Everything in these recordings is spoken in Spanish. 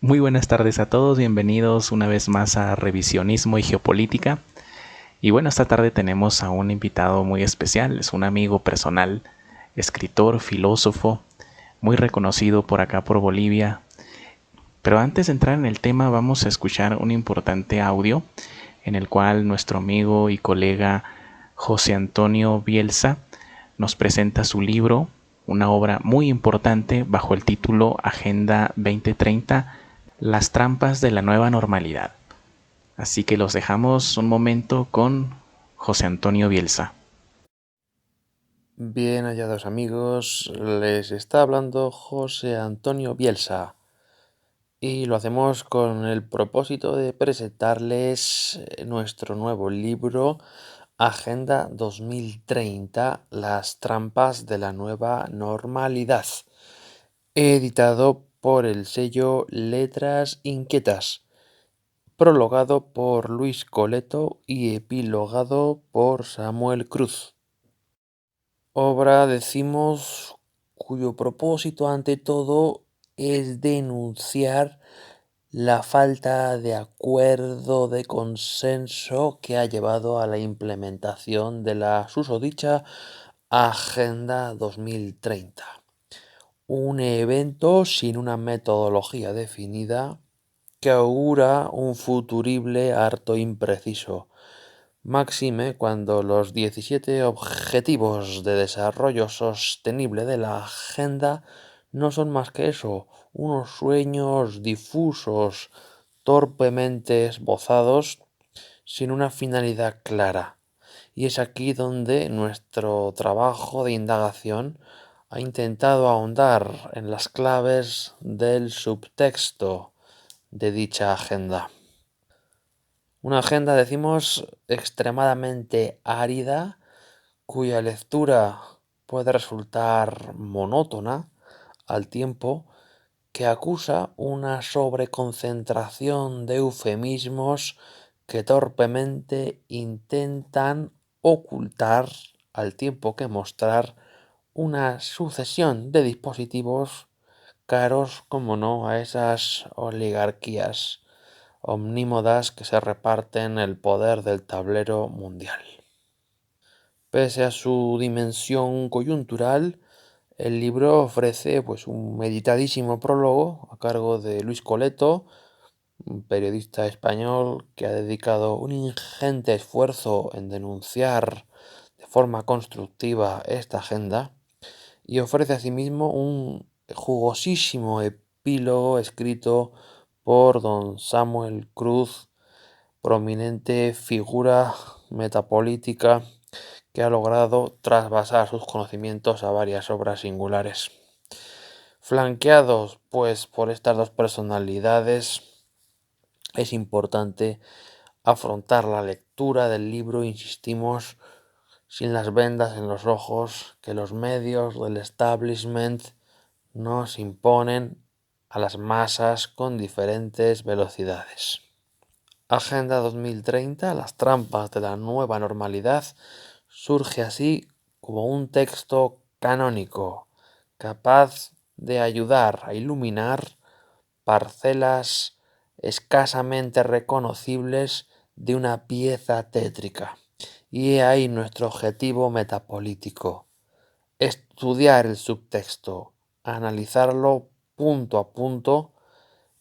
Muy buenas tardes a todos, bienvenidos una vez más a Revisionismo y Geopolítica. Y bueno, esta tarde tenemos a un invitado muy especial, es un amigo personal, escritor, filósofo, muy reconocido por acá por Bolivia. Pero antes de entrar en el tema vamos a escuchar un importante audio en el cual nuestro amigo y colega José Antonio Bielsa nos presenta su libro, una obra muy importante bajo el título Agenda 2030, Las trampas de la nueva normalidad. Así que los dejamos un momento con José Antonio Bielsa. Bien hallados amigos, les está hablando José Antonio Bielsa y lo hacemos con el propósito de presentarles nuestro nuevo libro Agenda 2030, Las trampas de la nueva normalidad, editado por el sello Letras Inquietas, prologado por Luis Coleto y epilogado por Samuel Cruz. Obra, decimos, cuyo propósito ante todo es denunciar la falta de acuerdo, de consenso que ha llevado a la implementación de la susodicha Agenda 2030. Un evento sin una metodología definida que augura un futurible harto impreciso. Máxime cuando los 17 Objetivos de Desarrollo Sostenible de la Agenda no son más que eso, unos sueños difusos, torpemente esbozados, sin una finalidad clara. Y es aquí donde nuestro trabajo de indagación ha intentado ahondar en las claves del subtexto de dicha agenda. Una agenda, decimos, extremadamente árida, cuya lectura puede resultar monótona al tiempo que acusa una sobreconcentración de eufemismos que torpemente intentan ocultar al tiempo que mostrar una sucesión de dispositivos caros, como no, a esas oligarquías omnímodas que se reparten el poder del tablero mundial. Pese a su dimensión coyuntural, el libro ofrece un meditadísimo prólogo a cargo de Luis Coleto, un periodista español que ha dedicado un ingente esfuerzo en denunciar de forma constructiva esta agenda, y ofrece asimismo un jugosísimo epílogo escrito por don Samuel Cruz, prominente figura metapolítica que ha logrado trasvasar sus conocimientos a varias obras singulares. Flanqueados, por estas dos personalidades, es importante afrontar la lectura del libro, insistimos, sin las vendas en los ojos que los medios del establishment nos imponen a las masas con diferentes velocidades. Agenda 2030, las trampas de la nueva normalidad, surge así como un texto canónico, capaz de ayudar a iluminar parcelas escasamente reconocibles de una pieza tétrica. Y he ahí nuestro objetivo metapolítico: estudiar el subtexto, analizarlo punto a punto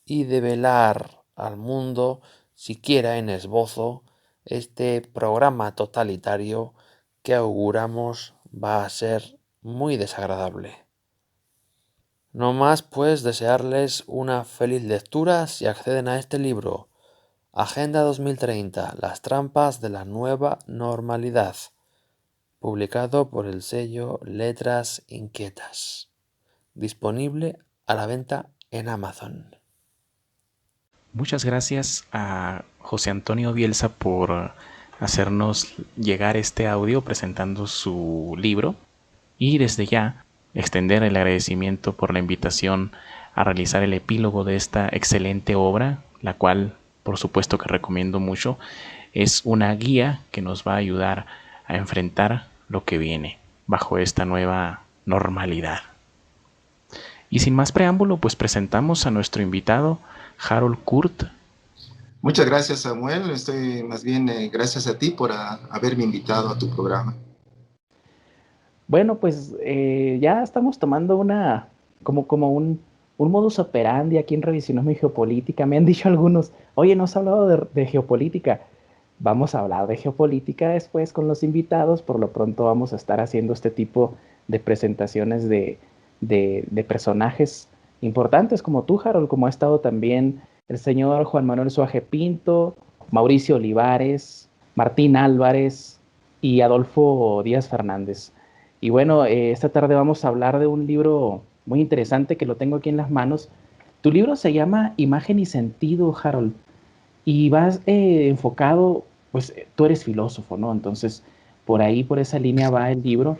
y develar al mundo, siquiera en esbozo, este programa totalitario que auguramos va a ser muy desagradable. No más desearles una feliz lectura si acceden a este libro, Agenda 2030, las trampas de la nueva normalidad, publicado por el sello Letras Inquietas, disponible a la venta en Amazon. Muchas gracias a José Antonio Bielsa por hacernos llegar este audio presentando su libro y desde ya extender el agradecimiento por la invitación a realizar el epílogo de esta excelente obra, la cual por supuesto que recomiendo mucho. Es una guía que nos va a ayudar a enfrentar lo que viene bajo esta nueva normalidad. Y sin más preámbulo, presentamos a nuestro invitado, Harold Kurt. Muchas gracias, Samuel. Estoy más bien gracias a ti por haberme invitado a tu programa. Bueno, pues ya estamos tomando como un modus operandi aquí en Revisionismo y Geopolítica. Me han dicho algunos, oye, no has hablado de geopolítica. Vamos a hablar de geopolítica después con los invitados. Por lo pronto vamos a estar haciendo este tipo de presentaciones de personajes importantes como tú, Harold, como ha estado también el señor Juan Manuel Suaje Pinto, Mauricio Olivares, Martín Álvarez y Adolfo Díaz Fernández. Y bueno, esta tarde vamos a hablar de un libro muy interesante que lo tengo aquí en las manos. Tu libro se llama Imagen y Sentido, Harold, y vas enfocado, pues tú eres filósofo, ¿no? Entonces, por ahí, por esa línea va el libro.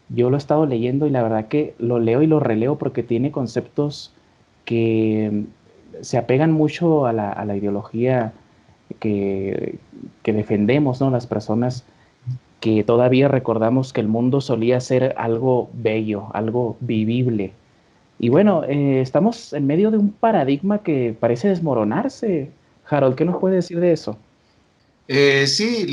Yo lo he estado leyendo y la verdad que lo leo y lo releo porque tiene conceptos que se apegan mucho a la ideología que, que defendemos, ¿no? Las personas que todavía recordamos que el mundo solía ser algo bello, algo vivible. Y bueno, estamos en medio de un paradigma que parece desmoronarse. Harold, ¿qué nos puede decir de eso? Sí,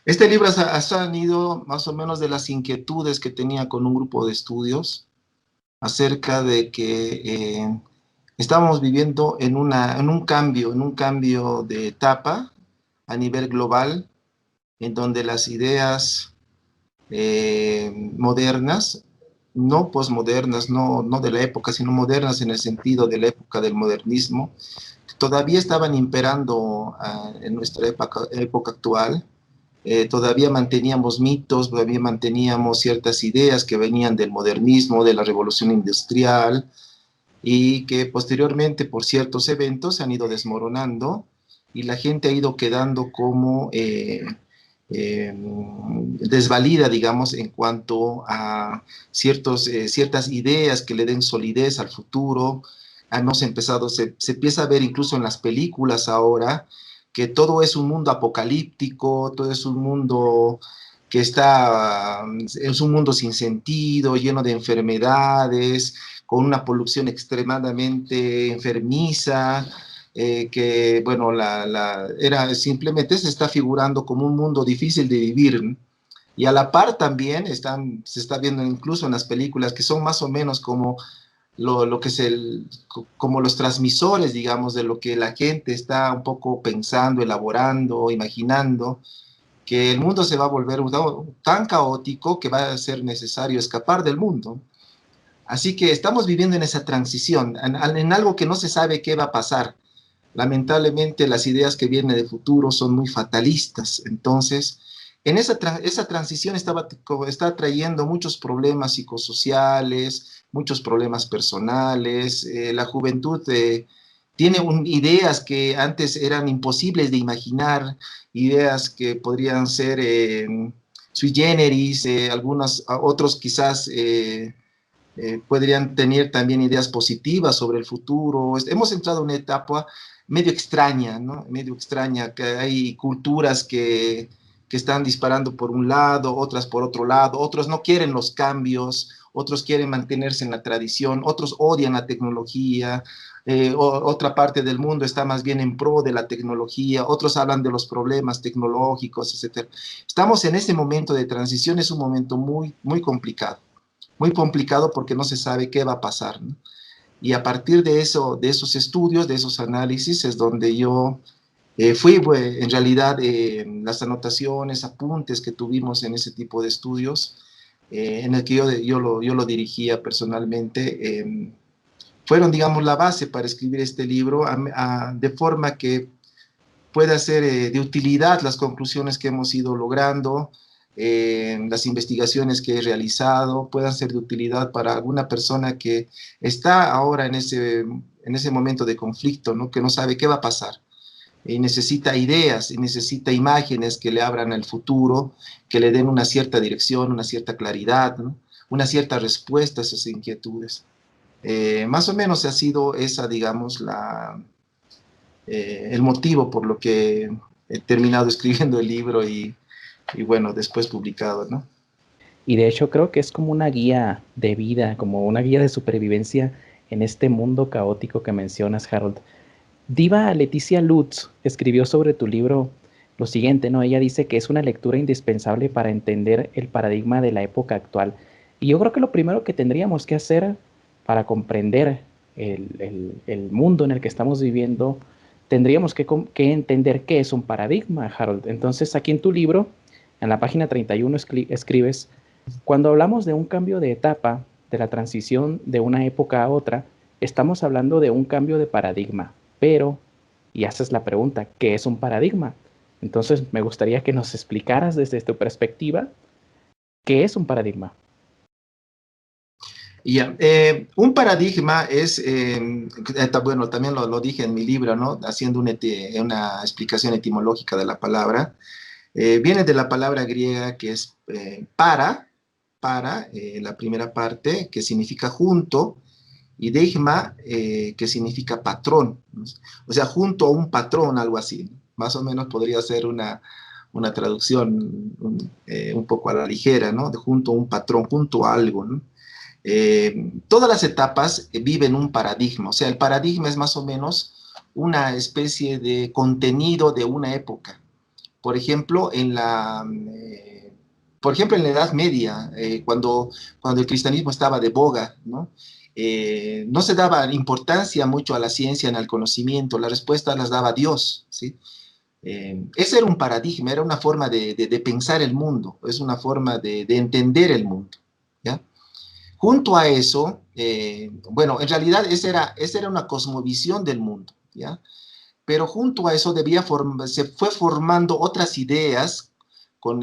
este libro ha salido más o menos de las inquietudes que tenía con un grupo de estudios acerca de que estábamos viviendo en un cambio de etapa a nivel global, en donde las ideas modernas, no posmodernas, no de la época, sino modernas en el sentido de la época del modernismo, todavía estaban imperando en nuestra época actual. Todavía manteníamos mitos, todavía manteníamos ciertas ideas que venían del modernismo, de la revolución industrial, y que posteriormente por ciertos eventos se han ido desmoronando y la gente ha ido quedando como desvalida, digamos, en cuanto a ciertas ideas que le den solidez al futuro. Hemos empezado, se empieza a ver incluso en las películas ahora que todo es un mundo apocalíptico, todo es un mundo que es un mundo sin sentido, lleno de enfermedades, con una polución extremadamente enfermiza, que, bueno, simplemente se está figurando como un mundo difícil de vivir. Y a la par también se está viendo incluso en las películas que son más o menos como lo que es como los transmisores, digamos, de lo que la gente está un poco pensando, elaborando, imaginando, que el mundo se va a volver tan caótico que va a ser necesario escapar del mundo. Así que estamos viviendo en esa transición, en algo que no se sabe qué va a pasar. Lamentablemente las ideas que vienen de futuro son muy fatalistas. Entonces, esa transición está trayendo muchos problemas psicosociales, muchos problemas personales. La juventud tiene ideas que antes eran imposibles de imaginar, ideas que podrían ser sui generis, otros quizás podrían tener también ideas positivas sobre el futuro. Hemos entrado en una etapa medio extraña, ¿no? Medio extraña, que hay culturas que están disparando por un lado, otras por otro lado, otros no quieren los cambios, otros quieren mantenerse en la tradición, otros odian la tecnología, otra parte del mundo está más bien en pro de la tecnología, otros hablan de los problemas tecnológicos, etc. Estamos en ese momento de transición, es un momento muy complicado porque no se sabe qué va a pasar, ¿no? Y a partir de eso, de esos estudios, de esos análisis, es donde yo en realidad, las anotaciones, apuntes que tuvimos en ese tipo de estudios, en el que yo lo dirigía personalmente, fueron, digamos, la base para escribir este libro, de forma que pueda ser de utilidad las conclusiones que hemos ido logrando, las investigaciones que he realizado, puedan ser de utilidad para alguna persona que está ahora en ese momento de conflicto, ¿no? Que no sabe qué va a pasar. Y necesita ideas y necesita imágenes que le abran el futuro, que le den una cierta dirección, una cierta claridad, ¿no? Una cierta respuesta a esas inquietudes. Más o menos ha sido esa, digamos, el motivo por lo que he terminado escribiendo el libro y bueno, después publicado, ¿no? Y de hecho creo que es como una guía de vida, como una guía de supervivencia en este mundo caótico que mencionas, Harold. Diva Leticia Lutz escribió sobre tu libro lo siguiente, ¿no? Ella dice que es una lectura indispensable para entender el paradigma de la época actual. Y yo creo que lo primero que tendríamos que hacer para comprender el mundo en el que estamos viviendo, tendríamos que entender qué es un paradigma, Harold. Entonces, aquí en tu libro, en la página 31, escribes, cuando hablamos de un cambio de etapa, de la transición de una época a otra, estamos hablando de un cambio de paradigma, pero, y haces la pregunta, ¿qué es un paradigma? Entonces me gustaría que nos explicaras desde tu perspectiva qué es un paradigma. Ya, un paradigma es, bueno, también lo dije en mi libro, ¿no? Haciendo una explicación etimológica de la palabra. Viene de la palabra griega que es la primera parte, que significa junto, y deigma, que significa patrón, ¿no? O sea, junto a un patrón, algo así, ¿no? Más o menos podría ser una traducción un poco a la ligera, ¿no? De junto a un patrón, junto a algo, ¿no? Todas las etapas viven un paradigma, o sea, el paradigma es más o menos una especie de contenido de una época. Por ejemplo, en la Edad Media, cuando el cristianismo estaba de boga, ¿no? No se daba importancia mucho a la ciencia ni al conocimiento, las respuestas las daba Dios, ¿sí? Ese era un paradigma, era una forma de pensar el mundo, es una forma de entender el mundo, ¿ya? Junto a eso, bueno, en realidad esa era una cosmovisión del mundo, ¿ya? Pero junto a eso se fue formando otras ideas por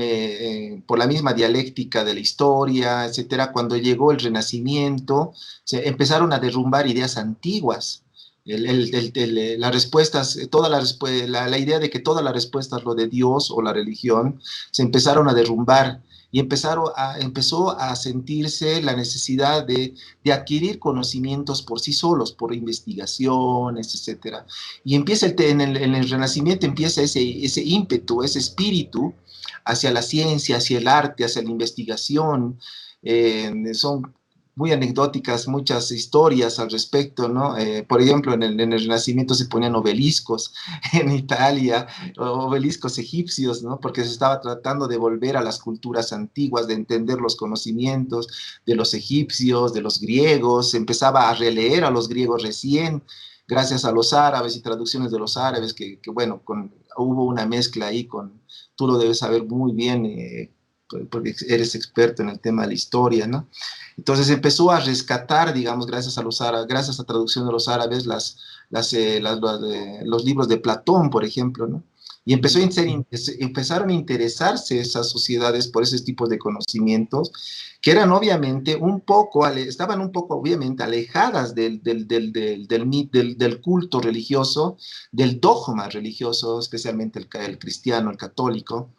la misma dialéctica de la historia, etcétera. Cuando llegó el Renacimiento, se empezaron a derrumbar ideas antiguas. Las respuestas, la idea de que todas las respuestas, lo de Dios o la religión, se empezaron a derrumbar y empezó a sentirse la necesidad de adquirir conocimientos por sí solos, por investigaciones, etcétera. Y empieza en el Renacimiento empieza ese ímpetu, ese espíritu hacia la ciencia, hacia el arte, hacia la investigación. Son muy anecdóticas muchas historias al respecto, ¿no? Por ejemplo, en el Renacimiento se ponían obeliscos en Italia, obeliscos egipcios, ¿no? Porque se estaba tratando de volver a las culturas antiguas, de entender los conocimientos de los egipcios, de los griegos, se empezaba a releer a los griegos recién, gracias a los árabes y traducciones de los árabes, bueno, hubo una mezcla ahí tú lo debes saber muy bien, porque eres experto en el tema de la historia, ¿no? Entonces empezó a rescatar, digamos, gracias a los árabes, gracias a traducción de los árabes, los libros de Platón, por ejemplo, ¿no? Y empezaron a interesarse esas sociedades por ese tipo de conocimientos, que eran obviamente estaban un poco obviamente alejadas del culto religioso, del dogma religioso, especialmente el cristiano, el católico.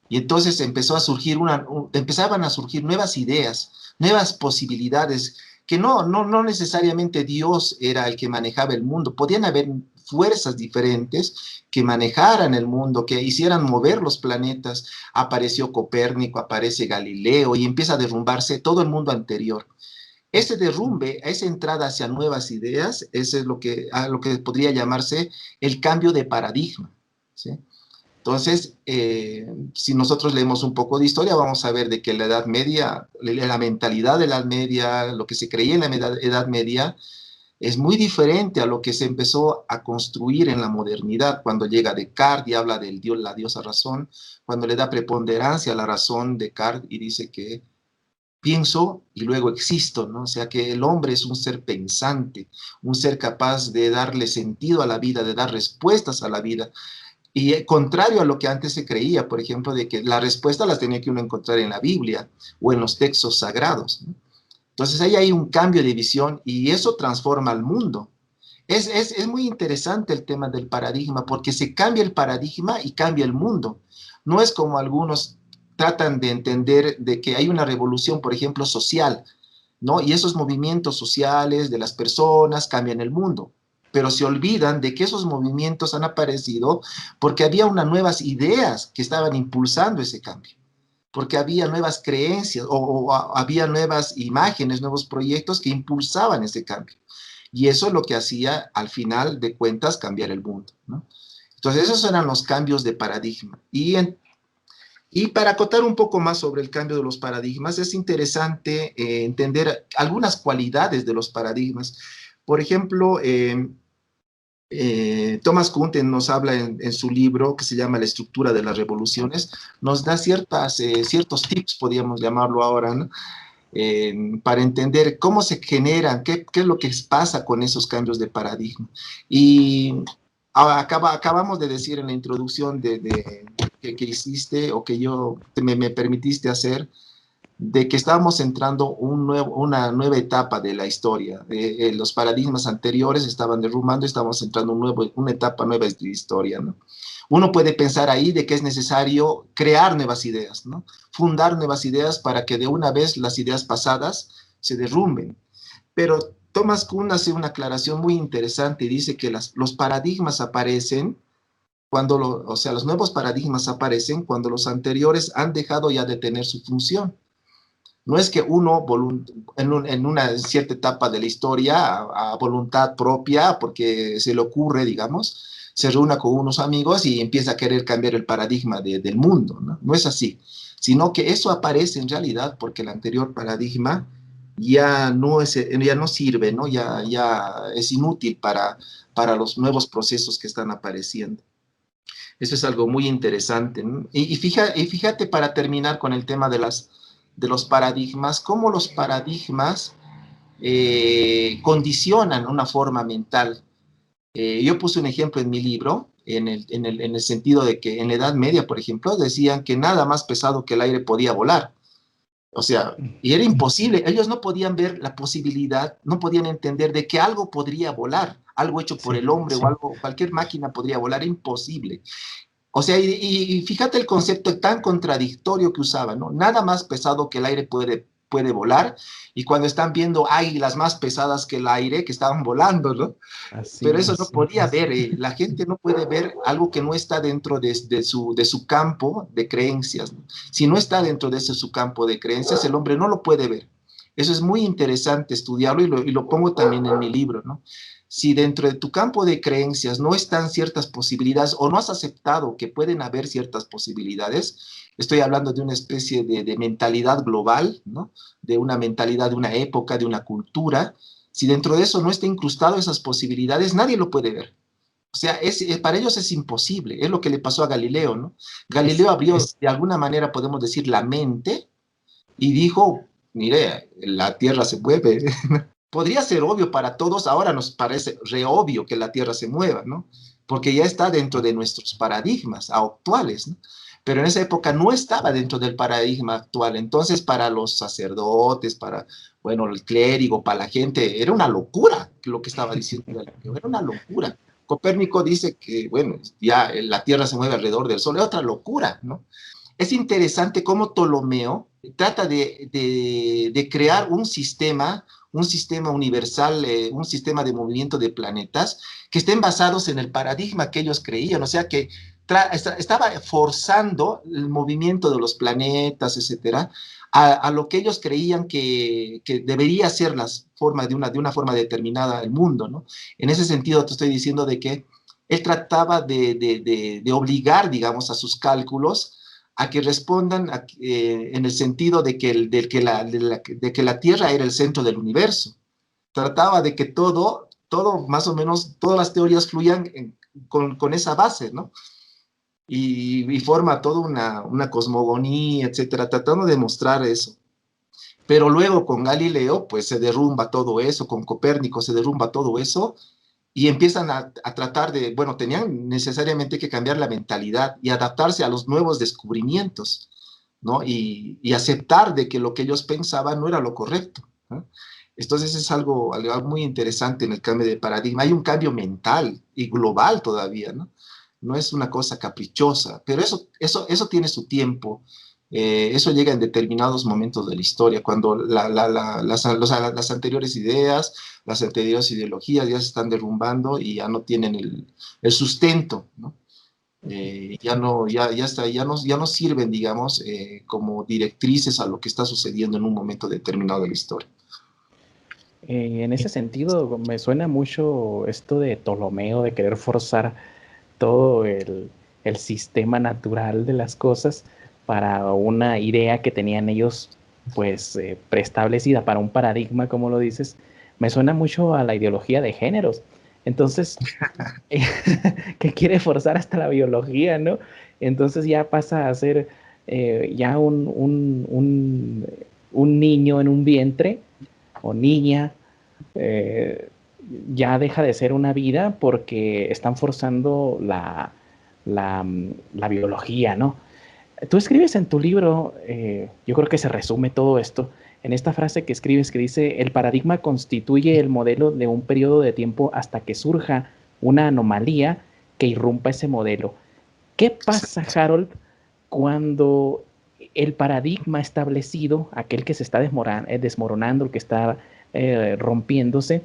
Y entonces empezaban a surgir nuevas ideas, nuevas posibilidades, que no necesariamente Dios era el que manejaba el mundo, podían haber fuerzas diferentes que manejaran el mundo, que hicieran mover los planetas. Apareció Copérnico, aparece Galileo y empieza a derrumbarse todo el mundo anterior. Ese derrumbe, esa entrada hacia nuevas ideas, ese es lo que podría llamarse el cambio de paradigma, ¿sí? Entonces, si nosotros leemos un poco de historia, vamos a ver de que la Edad Media, la mentalidad de la Edad Media, lo que se creía en la Edad Media, es muy diferente a lo que se empezó a construir en la modernidad, cuando llega Descartes y habla del Dios, la diosa razón, cuando le da preponderancia a la razón Descartes y dice que pienso y luego existo, ¿no? O sea que el hombre es un ser pensante, un ser capaz de darle sentido a la vida, de dar respuestas a la vida. Y contrario a lo que antes se creía, por ejemplo, de que la respuesta las tenía que uno encontrar en la Biblia o en los textos sagrados, ¿no? Entonces ahí hay un cambio de visión y eso transforma al mundo. Es muy interesante el tema del paradigma porque se cambia el paradigma y cambia el mundo. No es como algunos tratan de entender de que hay una revolución, por ejemplo, social, ¿no? Y esos movimientos sociales de las personas cambian el mundo, pero se olvidan de que esos movimientos han aparecido porque había unas nuevas ideas que estaban impulsando ese cambio, porque había nuevas creencias o había nuevas imágenes, nuevos proyectos que impulsaban ese cambio. Y eso es lo que hacía, al final de cuentas, cambiar el mundo, ¿no? Entonces, esos eran los cambios de paradigma. Y para acotar un poco más sobre el cambio de los paradigmas, es interesante entender algunas cualidades de los paradigmas. Por ejemplo, Thomas Kuhn nos habla en su libro que se llama La estructura de las revoluciones, nos da ciertos tips, podríamos llamarlo ahora, ¿no? Para entender cómo se generan, qué es lo que pasa con esos cambios de paradigma. Y acabamos de decir en la introducción que hiciste o que me permitiste hacer, de que estábamos entrando una nueva etapa de la historia. Los paradigmas anteriores estaban derrumbando y estamos entrando una etapa nueva de historia, ¿no? Uno puede pensar ahí de que es necesario crear nuevas ideas, ¿no? Fundar nuevas ideas para que de una vez las ideas pasadas se derrumben. Pero Thomas Kuhn hace una aclaración muy interesante y dice que los paradigmas aparecen o sea, los nuevos paradigmas aparecen cuando los anteriores han dejado ya de tener su función. No es que uno en una cierta etapa de la historia, a voluntad propia, porque se le ocurre, digamos, se reúna con unos amigos y empieza a querer cambiar el paradigma del mundo, ¿no? No es así, sino que eso aparece en realidad porque el anterior paradigma ya no sirve, ¿no? Ya es inútil para los nuevos procesos que están apareciendo. Eso es algo muy interesante, ¿no? Y fíjate, para terminar con el tema de los paradigmas, cómo los paradigmas condicionan una forma mental. Yo puse un ejemplo en mi libro, en el sentido de que en la Edad Media, por ejemplo, decían que nada más pesado que el aire podía volar. O sea, y era imposible. Ellos no podían ver la posibilidad, no podían entender de que algo podría volar, algo hecho por el hombre o algo, cualquier máquina podría volar, imposible. O sea, y fíjate el concepto tan contradictorio que usaban, ¿no? Nada más pesado que el aire puede volar, y cuando están viendo águilas más pesadas que el aire, que estaban volando, ¿no? Pero eso no podía ver, la gente no puede ver algo que no está dentro de su campo de creencias, ¿no? Si no está dentro de ese su campo de creencias, el hombre no lo puede ver. Eso es muy interesante estudiarlo y lo pongo también en mi libro, ¿no? Si dentro de tu campo de creencias no están ciertas posibilidades o no has aceptado que pueden haber ciertas posibilidades, estoy hablando de una especie de mentalidad global, ¿no? De una mentalidad de una época, de una cultura. Si dentro de eso no está incrustado esas posibilidades, nadie lo puede ver. O sea, para ellos es imposible. Es lo que le pasó a Galileo, ¿no? Galileo abrió, de alguna manera, podemos decir, la mente y dijo, mire, la Tierra se mueve. Podría ser obvio para todos, ahora nos parece re obvio que la Tierra se mueva, ¿no? Porque ya está dentro de nuestros paradigmas actuales, ¿no? Pero en esa época no estaba dentro del paradigma actual. Entonces, para los sacerdotes, bueno, el clérigo, para la gente, era una locura lo que estaba diciendo Galileo, era una locura. Copérnico dice que, bueno, ya la Tierra se mueve alrededor del Sol, es otra locura, ¿no? Es interesante cómo Ptolomeo trata de crear un sistema universal, un sistema de movimiento de planetas que estén basados en el paradigma que ellos creían, o sea que estaba forzando el movimiento de los planetas, etcétera, a lo que ellos creían que debería ser de una forma determinada el mundo, ¿no? En ese sentido te estoy diciendo de que él trataba de obligar, digamos, a sus cálculos a que respondan en el sentido de que la Tierra era el centro del universo. Trataba de que todo más o menos, todas las teorías fluyan con esa base, ¿no? Y forma toda una cosmogonía, etcétera, tratando de mostrar eso. Pero luego con Galileo, pues se derrumba todo eso, con Copérnico se derrumba todo eso, y empiezan a tratar bueno, tenían necesariamente que cambiar la mentalidad y adaptarse a los nuevos descubrimientos, ¿no? Y aceptar de que lo que ellos pensaban no era lo correcto, ¿no? Entonces es algo muy interesante en el cambio de paradigma. Hay un cambio mental y global todavía, ¿no? No es una cosa caprichosa, pero eso tiene su tiempo. Eso llega en determinados momentos de la historia, cuando las anteriores ideas, las anteriores ideologías ya se están derrumbando y ya no tienen el sustento, ¿no? Ya no sirven, digamos, como directrices a lo que está sucediendo en un momento determinado de la historia. En ese sentido, me suena mucho esto de Ptolomeo, de querer forzar todo el sistema natural de las cosas para una idea que tenían ellos, pues, preestablecida, para un paradigma, como lo dices. Me suena mucho a la ideología de géneros. Entonces, que quiere forzar hasta la biología, ¿no? Entonces ya pasa a ser ya un niño en un vientre o niña, eh, ya deja de ser una vida porque están forzando la biología, ¿no? Tú escribes en tu libro, yo creo que se resume todo esto en esta frase que escribes que dice, el paradigma constituye el modelo de un periodo de tiempo hasta que surja una anomalía que irrumpa ese modelo. ¿Qué pasa, Harold, cuando el paradigma establecido, aquel que se está desmoronando, el que está rompiéndose,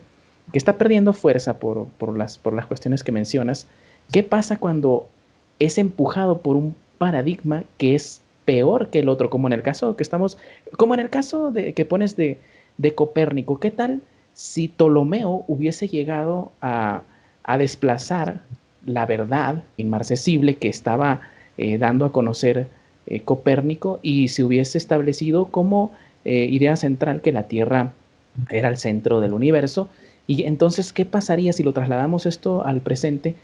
que está perdiendo fuerza por las cuestiones que mencionas, qué pasa cuando es empujado por un paradigma que es peor que el otro, como en el caso que estamos, como en el caso de, que pones de Copérnico? ¿Qué tal si Ptolomeo hubiese llegado a desplazar la verdad inmarcesible que estaba dando a conocer Copérnico y se hubiese establecido como idea central que la Tierra era el centro del universo? Y entonces, ¿qué pasaría si lo trasladamos esto al presente?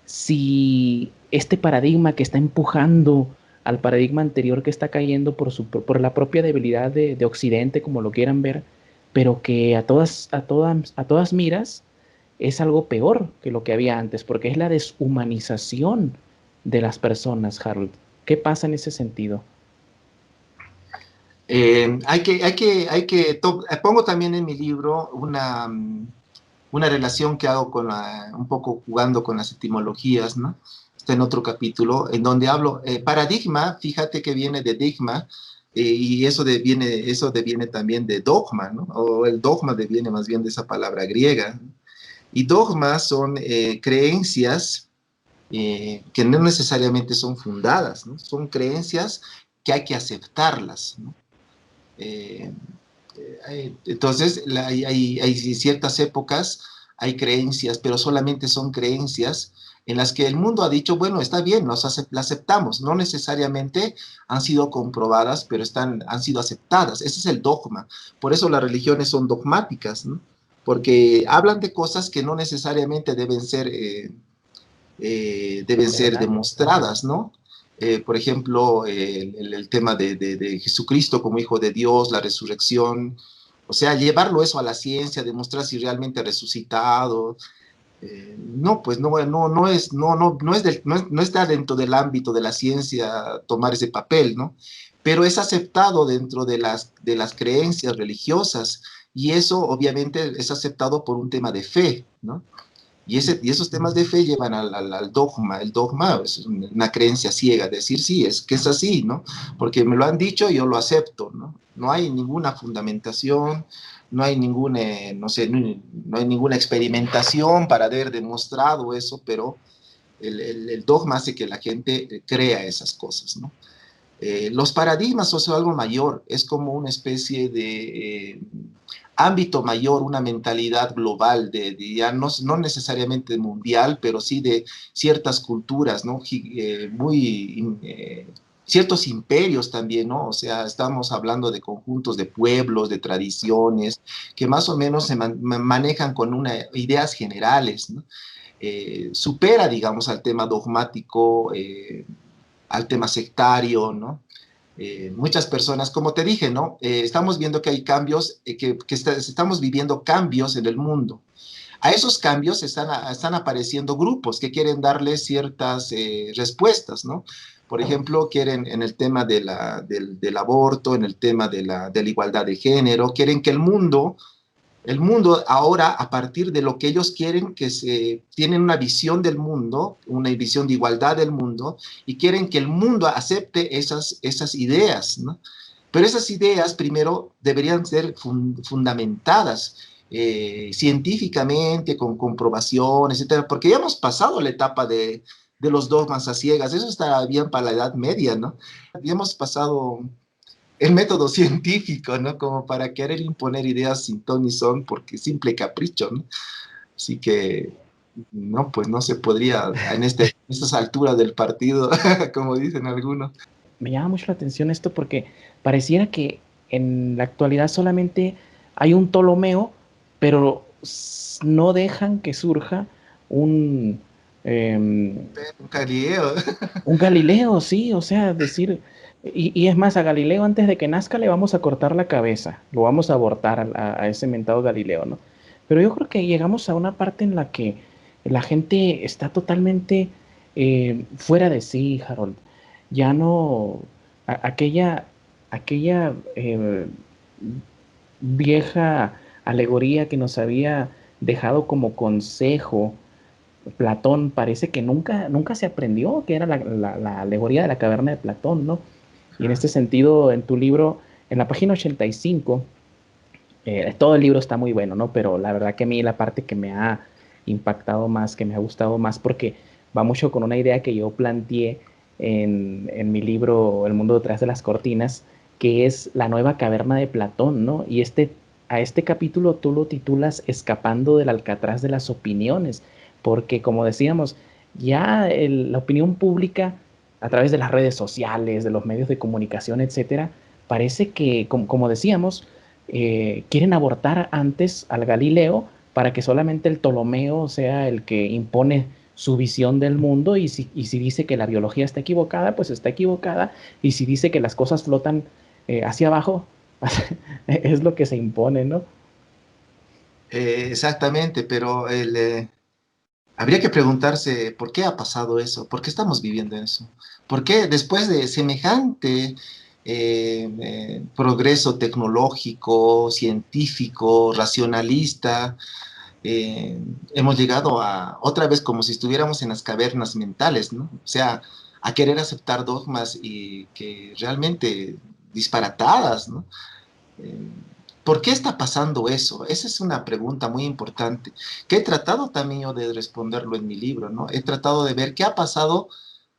Si este paradigma que está empujando al paradigma anterior que está cayendo por la propia debilidad de Occidente, como lo quieran ver, pero que a todas miras es algo peor que lo que había antes, porque es la deshumanización de las personas, Harold. ¿Qué pasa en ese sentido? Pongo también en mi libro una relación que hago con un poco jugando con las etimologías, ¿no? Está en otro capítulo, en donde hablo, paradigma, fíjate que viene de digma, y eso deviene también de dogma, ¿no? O el dogma deviene más bien de esa palabra griega, ¿no? Y dogmas son creencias que no necesariamente son fundadas, ¿no? Son creencias que hay que aceptarlas, ¿no? Eh, entonces, hay ciertas épocas, hay creencias, pero solamente son creencias en las que el mundo ha dicho, bueno, está bien, las aceptamos. No necesariamente han sido comprobadas, pero han sido aceptadas. Ese es el dogma. Por eso las religiones son dogmáticas, ¿no? Porque hablan de cosas que no necesariamente deben ser ¿Verdad? demostradas, ¿no? Por ejemplo, el tema de Jesucristo como Hijo de Dios, la resurrección, o sea, llevarlo eso a la ciencia, demostrar si realmente ha resucitado. No, pues no está dentro del ámbito de la ciencia tomar ese papel, ¿no? Pero es aceptado dentro de las creencias religiosas y eso obviamente es aceptado por un tema de fe, ¿no? Y esos temas de fe llevan al dogma. El dogma es una creencia ciega, decir sí, es que es así, ¿no? Porque me lo han dicho y yo lo acepto, ¿no? No hay ninguna fundamentación, no hay ninguna, no sé, no hay ninguna experimentación para haber demostrado eso, pero el dogma hace que la gente crea esas cosas, ¿no? Los paradigmas son algo mayor, es como una especie de ámbito mayor, una mentalidad global, ya no necesariamente mundial, pero sí de ciertas culturas, ¿no? Ciertos imperios también, ¿no? O sea, estamos hablando de conjuntos de pueblos, de tradiciones, que más o menos se manejan con ideas generales, ¿no? Supera, digamos, al tema dogmático, al tema sectario, ¿no? Muchas personas, como te dije, ¿no? Estamos viendo que hay cambios, estamos viviendo cambios en el mundo. A esos cambios están apareciendo grupos que quieren darle ciertas respuestas, ¿no? Por ejemplo, quieren en el tema del aborto, en el tema de la igualdad de género, quieren que el mundo ahora, a partir de lo que ellos quieren, tienen una visión del mundo, una visión de igualdad del mundo, y quieren que el mundo acepte esas ideas, ¿no? Pero esas ideas primero deberían ser fundamentadas científicamente, con comprobación, etcétera, porque ya hemos pasado la etapa de los dogmas a ciegas, eso está bien para la Edad Media, ¿no? Ya hemos pasado el método científico, ¿no? Como para querer imponer ideas sin ton ni son, porque simple capricho, ¿no? Así que, no, pues no se podría en estas alturas del partido, como dicen algunos. Me llama mucho la atención esto porque pareciera que en la actualidad solamente hay un Ptolomeo, pero no dejan que surja un, em, Galileo. un Galileo, sí, o sea, decir, y es más, a Galileo antes de que nazca le vamos a cortar la cabeza, lo vamos a abortar a ese mentado Galileo, ¿no? Pero yo creo que llegamos a una parte en la que la gente está totalmente fuera de sí, Harold. Ya no, aquella, aquella vieja alegoría que nos había dejado como consejo Platón, parece que nunca se aprendió, que era la alegoría de la caverna de Platón, ¿no? Y en este sentido, en tu libro, en la página 85, todo el libro está muy bueno, ¿no? Pero la verdad que a mí la parte que me ha impactado más, que me ha gustado más, porque va mucho con una idea que yo planteé en mi libro El mundo detrás de las cortinas, que es la nueva caverna de Platón, ¿no? Y a este capítulo tú lo titulas Escapando del Alcatraz de las opiniones, porque como decíamos, ya la opinión pública a través de las redes sociales, de los medios de comunicación, etcétera, parece que, como decíamos, quieren abortar antes al Galileo para que solamente el Ptolomeo sea el que impone su visión del mundo y si dice que la biología está equivocada, pues está equivocada y si dice que las cosas flotan hacia abajo, es lo que se impone, ¿no? Exactamente, pero habría que preguntarse por qué ha pasado eso, por qué estamos viviendo eso, por qué después de semejante progreso tecnológico, científico, racionalista, eh, hemos llegado a otra vez como si estuviéramos en las cavernas mentales, ¿no? O sea, a querer aceptar dogmas y que realmente disparatadas, ¿no? Eh, ¿Por qué está pasando eso? Esa es una pregunta muy importante, que he tratado también yo de responderlo en mi libro, ¿no? He tratado de ver qué ha pasado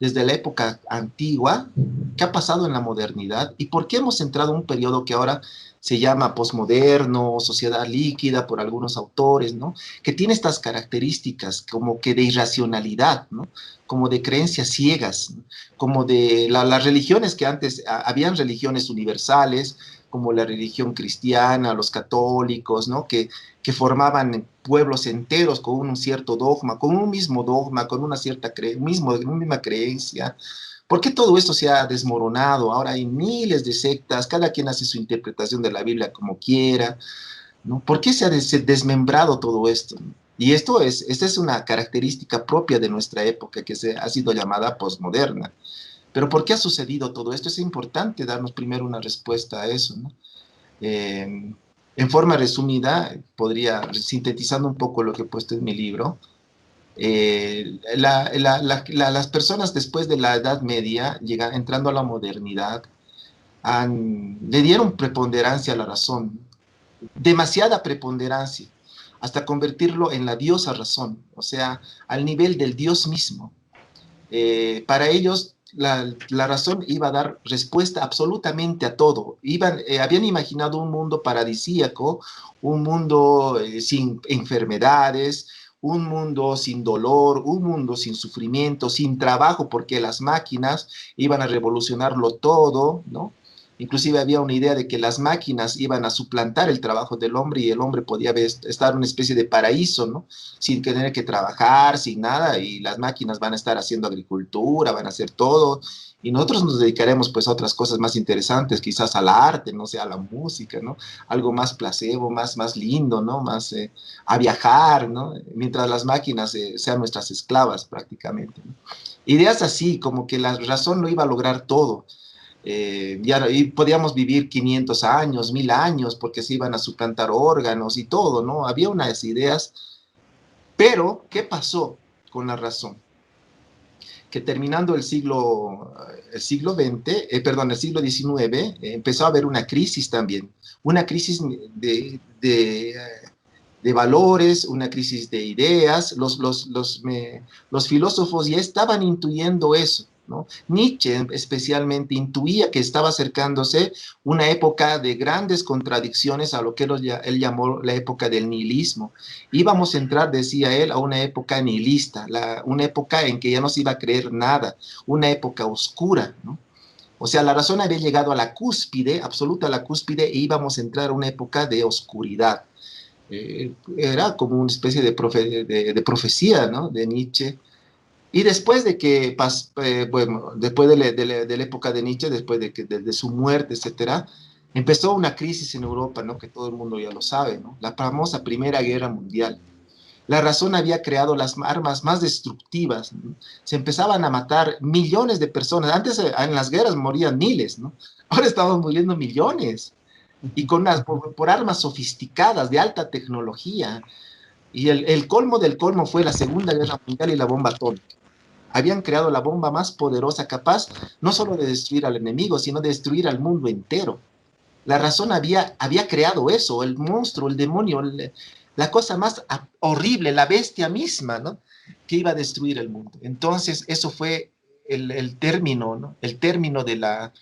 desde la época antigua, qué ha pasado en la modernidad y por qué hemos entrado a un periodo que ahora se llama posmoderno, sociedad líquida por algunos autores, ¿no? Que tiene estas características como que de irracionalidad, ¿no? Como de creencias ciegas, ¿no? Como de las religiones que antes, habían religiones universales, como la religión cristiana, los católicos, ¿no? Que formaban pueblos enteros con un cierto dogma, con un mismo dogma, con una cierta una misma creencia. ¿Por qué todo esto se ha desmoronado? Ahora hay miles de sectas, cada quien hace su interpretación de la Biblia como quiera, ¿no? ¿Por qué se ha desmembrado todo esto? Y esta es una característica propia de nuestra época que ha sido llamada posmoderna. Pero ¿por qué ha sucedido todo esto? Es importante darnos primero una respuesta a eso, ¿no? En forma resumida, podría, sintetizando un poco lo que he puesto en mi libro, las personas después de la Edad Media, entrando a la modernidad, le dieron preponderancia a la razón, demasiada preponderancia, hasta convertirlo en la diosa razón, o sea, al nivel del Dios mismo. Para ellos la razón iba a dar respuesta absolutamente a todo. Habían imaginado un mundo paradisíaco, un mundo sin enfermedades, un mundo sin dolor, un mundo sin sufrimiento, sin trabajo, porque las máquinas iban a revolucionarlo todo, ¿no? Inclusive había una idea de que las máquinas iban a suplantar el trabajo del hombre y el hombre podía estar en una especie de paraíso, ¿no? Sin tener que trabajar, sin nada, y las máquinas van a estar haciendo agricultura, van a hacer todo, y nosotros nos dedicaremos pues a otras cosas más interesantes, quizás al arte, no sé, a la música, ¿no? Algo más placebo, más lindo, ¿no? Más a viajar, ¿no? Mientras las máquinas sean nuestras esclavas prácticamente, ¿no? Ideas así, como que la razón no iba a lograr todo. Y podíamos vivir 500 años, 1000 años, porque se iban a suplantar órganos y todo, ¿no? Había unas ideas, pero ¿qué pasó con la razón? Que terminando el siglo XX, perdón, el siglo XIX, empezó a haber una crisis también, una crisis de valores, una crisis de ideas. Los filósofos ya estaban intuyendo eso. ¿no? Nietzsche especialmente intuía que estaba acercándose una época de grandes contradicciones a lo que él llamó la época del nihilismo. Íbamos a entrar, decía él, a una época nihilista, una época en que ya no se iba a creer nada, una época oscura, ¿no? O sea, la razón había llegado a la cúspide, absoluta a la cúspide, e íbamos a entrar a una época de oscuridad. Era como una especie de profecía, ¿no? De Nietzsche. Y después de que, bueno, después de la época de Nietzsche, después de su muerte, etcétera, empezó una crisis en Europa, ¿no? Que todo el mundo ya lo sabe, ¿no? La famosa Primera Guerra Mundial. La razón había creado las armas más destructivas, ¿no? Se empezaban a matar millones de personas. Antes en las guerras morían miles, ¿no? Ahora estamos muriendo millones. Y por armas sofisticadas, de alta tecnología. Y el colmo del colmo fue la Segunda Guerra Mundial y la bomba atómica. Habían creado la bomba más poderosa, capaz no solo de destruir al enemigo, sino de destruir al mundo entero. La razón había creado eso, el monstruo, el demonio, la cosa más horrible, la bestia misma, ¿no? Que iba a destruir el mundo. Entonces, eso fue el término, ¿no? El término de la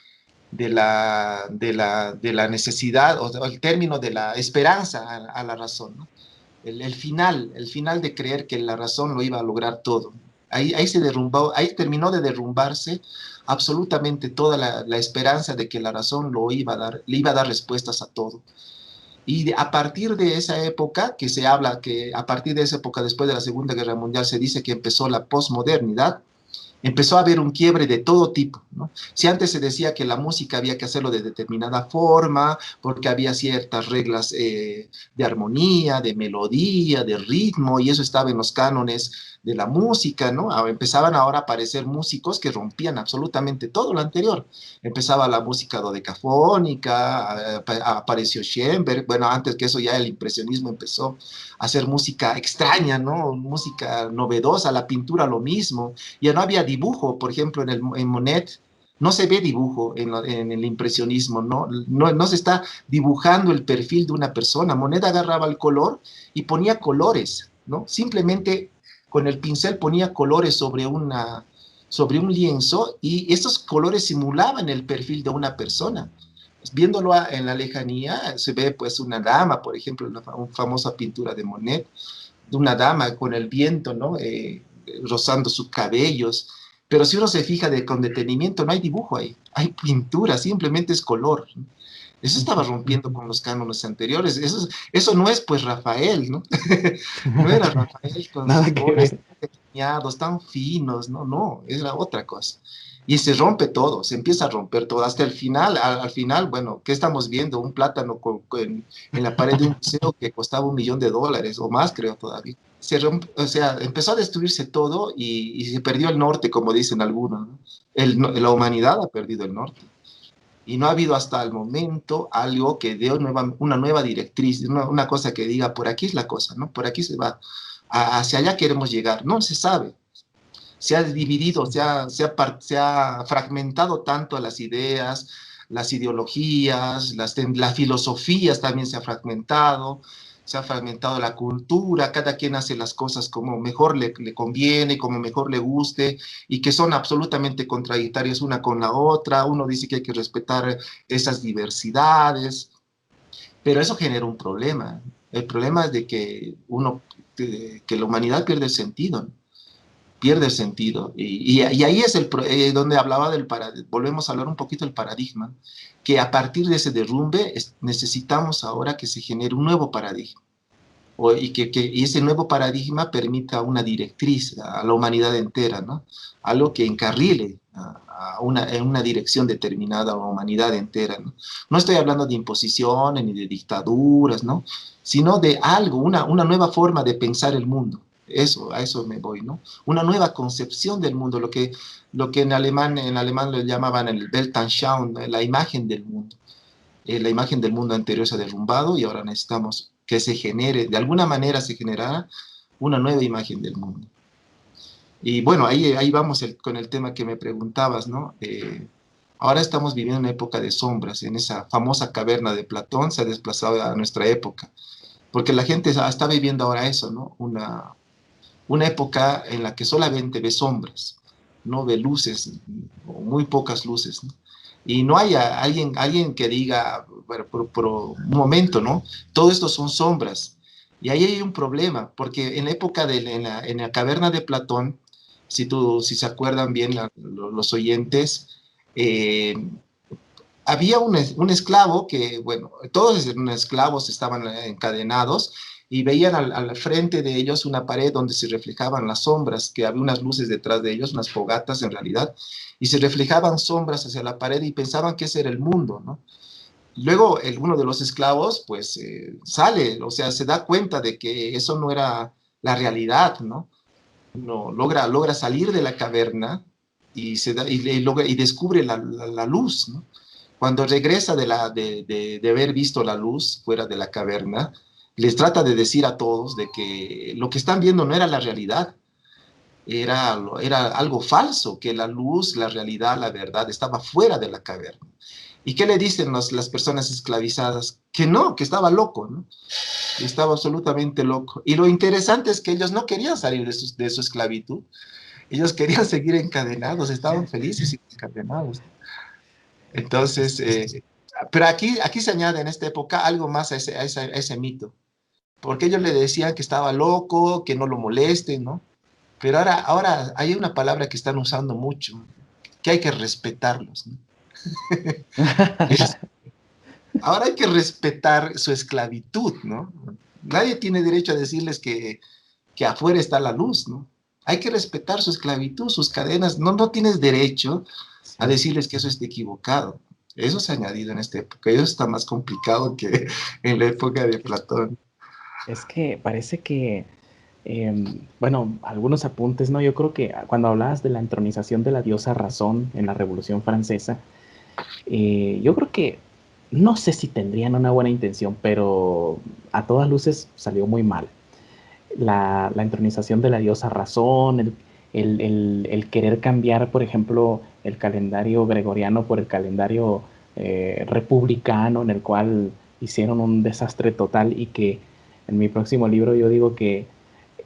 necesidad, o el término de la esperanza a la razón, ¿no? El final de creer que la razón lo iba a lograr todo. Ahí se derrumbó, ahí terminó de derrumbarse absolutamente toda la esperanza de que la razón le iba a dar respuestas a todo. Y a partir de esa época, que se habla que a partir de esa época, después de la Segunda Guerra Mundial, se dice que empezó la posmodernidad, empezó a haber un quiebre de todo tipo, ¿no? Si antes se decía que la música había que hacerlo de determinada forma, porque había ciertas reglas de armonía, de melodía, de ritmo, y eso estaba en los cánones de la música, ¿no? Empezaban ahora a aparecer músicos que rompían absolutamente todo lo anterior. Empezaba la música dodecafónica, apareció Schoenberg, bueno, antes que eso ya el impresionismo empezó a hacer música extraña, ¿no? Música novedosa, la pintura lo mismo. Ya no había dibujo, por ejemplo, en Monet no se ve dibujo en el impresionismo, no se está dibujando el perfil de una persona. Monet agarraba el color y ponía colores, ¿no? Simplemente con el pincel ponía colores sobre un lienzo y esos colores simulaban el perfil de una persona. Viéndolo en la lejanía, se ve pues una dama, por ejemplo, una famosa pintura de Monet, de una dama con el viento, ¿no? Rozando sus cabellos. Pero si uno se fija con detenimiento, no hay dibujo ahí, hay pintura, simplemente es color. Eso estaba rompiendo con los cánones anteriores. Eso no es pues Rafael, ¿no? No era Rafael con Nada sus que colores ver. tan delineados, tan finos, no, era otra cosa. Y se rompe todo, se empieza a romper todo. Hasta el final, al final, bueno, ¿qué estamos viendo? Un plátano en la pared de un museo que costaba $1.000.000 o más, creo todavía. O sea, empezó a destruirse todo y se perdió el norte, como dicen algunos, ¿no? La humanidad ha perdido el norte. Y no ha habido hasta el momento algo que dé una nueva directriz, una cosa que diga, por aquí es la cosa, ¿no? Por aquí se va, hacia allá queremos llegar. No se sabe. Se ha dividido, se ha fragmentado tanto las ideas, las ideologías, las filosofías también se ha fragmentado la cultura, cada quien hace las cosas como mejor le conviene, como mejor le guste, y que son absolutamente contradictorias una con la otra. Uno dice que hay que respetar esas diversidades, pero eso genera un problema. El problema es de que la humanidad pierde el sentido, ¿no? Pierde el sentido. Y ahí es donde hablaba volvemos a hablar un poquito del paradigma, que a partir de ese derrumbe necesitamos ahora que se genere un nuevo paradigma, y ese nuevo paradigma permita una directriz a la humanidad entera, ¿no? Algo que encarrile en una dirección determinada a la humanidad entera, ¿no? No estoy hablando de imposiciones ni de dictaduras, ¿no? Sino de algo, una nueva forma de pensar el mundo. A eso me voy, ¿no? Una nueva concepción del mundo, lo que en alemán lo llamaban el Weltanschauung, ¿no? La imagen del mundo. La imagen del mundo anterior se ha derrumbado y ahora necesitamos que se genere, de alguna manera se generara una nueva imagen del mundo. Y bueno, ahí vamos con el tema que me preguntabas, ¿no? Ahora estamos viviendo una época de sombras, en esa famosa caverna de Platón se ha desplazado a nuestra época, porque la gente está viviendo ahora eso, ¿no? Una época en la que solamente ve sombras. no ve luces, o muy pocas luces, ¿no? Y no hay alguien que diga, bueno, por un momento, ¿no? Todo esto son sombras. Y ahí hay un problema, porque en la época en la caverna de Platón, si se acuerdan bien los oyentes, eh, había un esclavo que, bueno, todos eran esclavos, estaban encadenados y veían al frente de ellos una pared donde se reflejaban las sombras, que había unas luces detrás de ellos, unas fogatas en realidad, y se reflejaban sombras hacia la pared y pensaban que ese era el mundo, ¿no? Luego uno de los esclavos pues sale, o sea, se da cuenta de que eso no era la realidad, ¿no? No, logra salir de la caverna y descubre la luz, ¿no? Cuando regresa de haber visto la luz fuera de la caverna, les trata de decir a todos de que lo que están viendo no era la realidad, era algo falso, que la luz, la realidad, la verdad estaba fuera de la caverna. ¿Y qué le dicen las personas esclavizadas? Que no, que estaba loco, ¿no? Estaba absolutamente loco. Y lo interesante es que ellos no querían salir de su esclavitud, ellos querían seguir encadenados, estaban felices y encadenados. Entonces, pero aquí se añade en esta época algo más a ese mito, porque ellos le decían que estaba loco, que no lo molesten, ¿no? Pero ahora hay una palabra que están usando mucho, que hay que respetarlos, ¿no? Ahora hay que respetar su esclavitud, ¿no? Nadie tiene derecho a decirles que afuera está la luz, ¿no? Hay que respetar su esclavitud, sus cadenas. No tienes derecho a Sí. decirles que eso está equivocado. Eso se ha añadido en esta época. Eso está más complicado que en la época de Platón. Es que parece que, bueno, algunos apuntes, ¿no? Yo creo que cuando hablabas de la entronización de la diosa razón en la Revolución Francesa, yo creo que no sé si tendrían una buena intención, pero a todas luces salió muy mal. La entronización de la diosa razón, el querer cambiar, por ejemplo, el calendario gregoriano por el calendario republicano, en el cual hicieron un desastre total y que en mi próximo libro yo digo que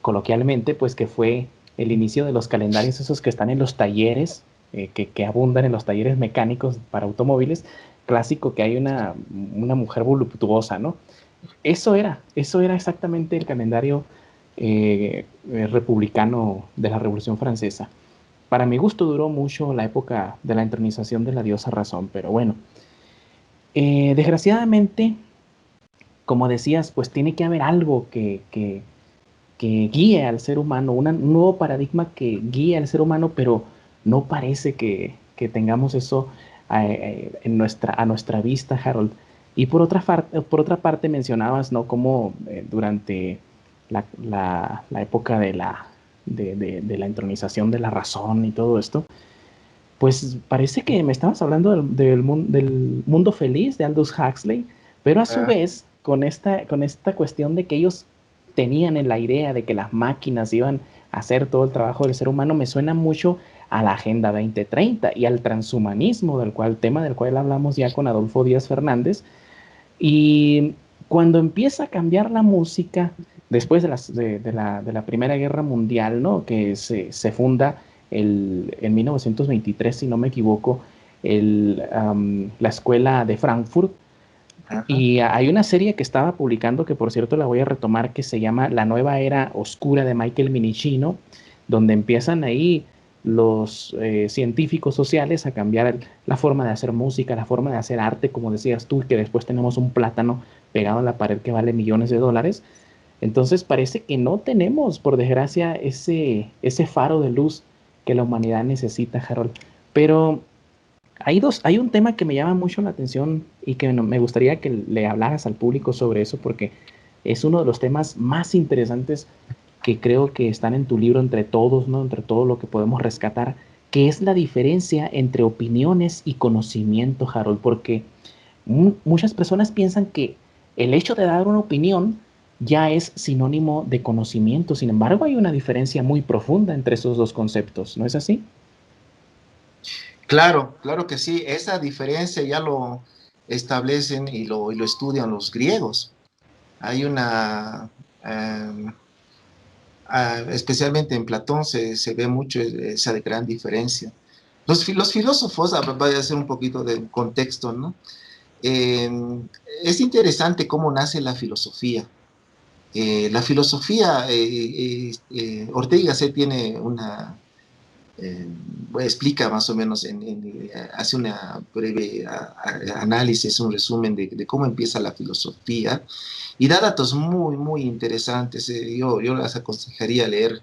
coloquialmente, pues que fue el inicio de los calendarios esos que están en los talleres, que abundan en los talleres mecánicos para automóviles, clásico que hay una mujer voluptuosa, ¿no? Eso era exactamente el calendario republicano de la Revolución Francesa. Para mi gusto duró mucho la época de la entronización de la diosa razón, pero bueno, desgraciadamente, como decías, pues tiene que haber algo que guíe al ser humano, un nuevo paradigma que guíe al ser humano, pero no parece que tengamos eso a nuestra vista, Harold. Y por otra parte mencionabas, ¿no? Cómo durante la época de la entronización de la razón y todo esto, pues parece que me estabas hablando del mundo feliz de Aldous Huxley, pero a su Ah, vez con esta cuestión de que ellos tenían en la idea de que las máquinas iban a hacer todo el trabajo del ser humano, me suena mucho a la Agenda 2030 y al transhumanismo, tema del cual hablamos ya con Adolfo Díaz Fernández. Y cuando empieza a cambiar la música, después de la Primera Guerra Mundial, ¿no? Que se funda en 1923, si no me equivoco, la escuela de Frankfurt. ajá. Y hay una serie que estaba publicando, que por cierto la voy a retomar, que se llama La Nueva Era Oscura de Michael Minicino, donde empiezan ahí los científicos sociales a cambiar la forma de hacer música, la forma de hacer arte, como decías tú, que después tenemos un plátano pegado en la pared que vale millones de dólares. Entonces parece que no tenemos, por desgracia, ese faro de luz que la humanidad necesita, Harold. Pero hay un tema que me llama mucho la atención y que me gustaría que le hablaras al público sobre eso porque es uno de los temas más interesantes que creo que están en tu libro entre todos, ¿no? Entre todo lo que podemos rescatar, que es la diferencia entre opiniones y conocimiento, Harold, porque muchas personas piensan que el hecho de dar una opinión ya es sinónimo de conocimiento. Sin embargo, hay una diferencia muy profunda entre esos dos conceptos, ¿no es así? Claro, claro que sí. Esa diferencia ya lo establecen y lo estudian los griegos. Hay una, eh, especialmente en Platón se ve mucho esa gran diferencia. Los filósofos, voy a hacer un poquito de contexto, ¿no? Eh, es interesante cómo nace la filosofía. La filosofía, Ortega y Gasset tiene eh, explica más o menos, hace una breve análisis, un resumen de cómo empieza la filosofía y da datos muy, muy interesantes. Yo les aconsejaría leer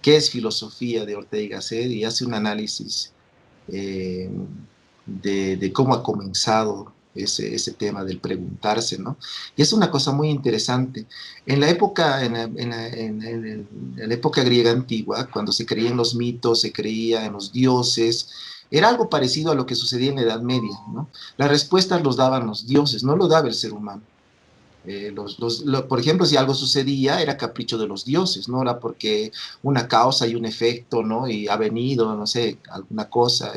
qué es filosofía de Ortega y Gasset y hace un análisis eh, de cómo ha comenzado ese tema del preguntarse, ¿no? Y es una cosa muy interesante. En la época, en la época griega antigua, cuando se creía en los mitos, se creía en los dioses, era algo parecido a lo que sucedía en la Edad Media, ¿no? Las respuestas los daban los dioses, no lo daba el ser humano. Por ejemplo, si algo sucedía, era capricho de los dioses, no era porque una causa y un efecto, ¿no? Y ha venido, no sé, alguna cosa.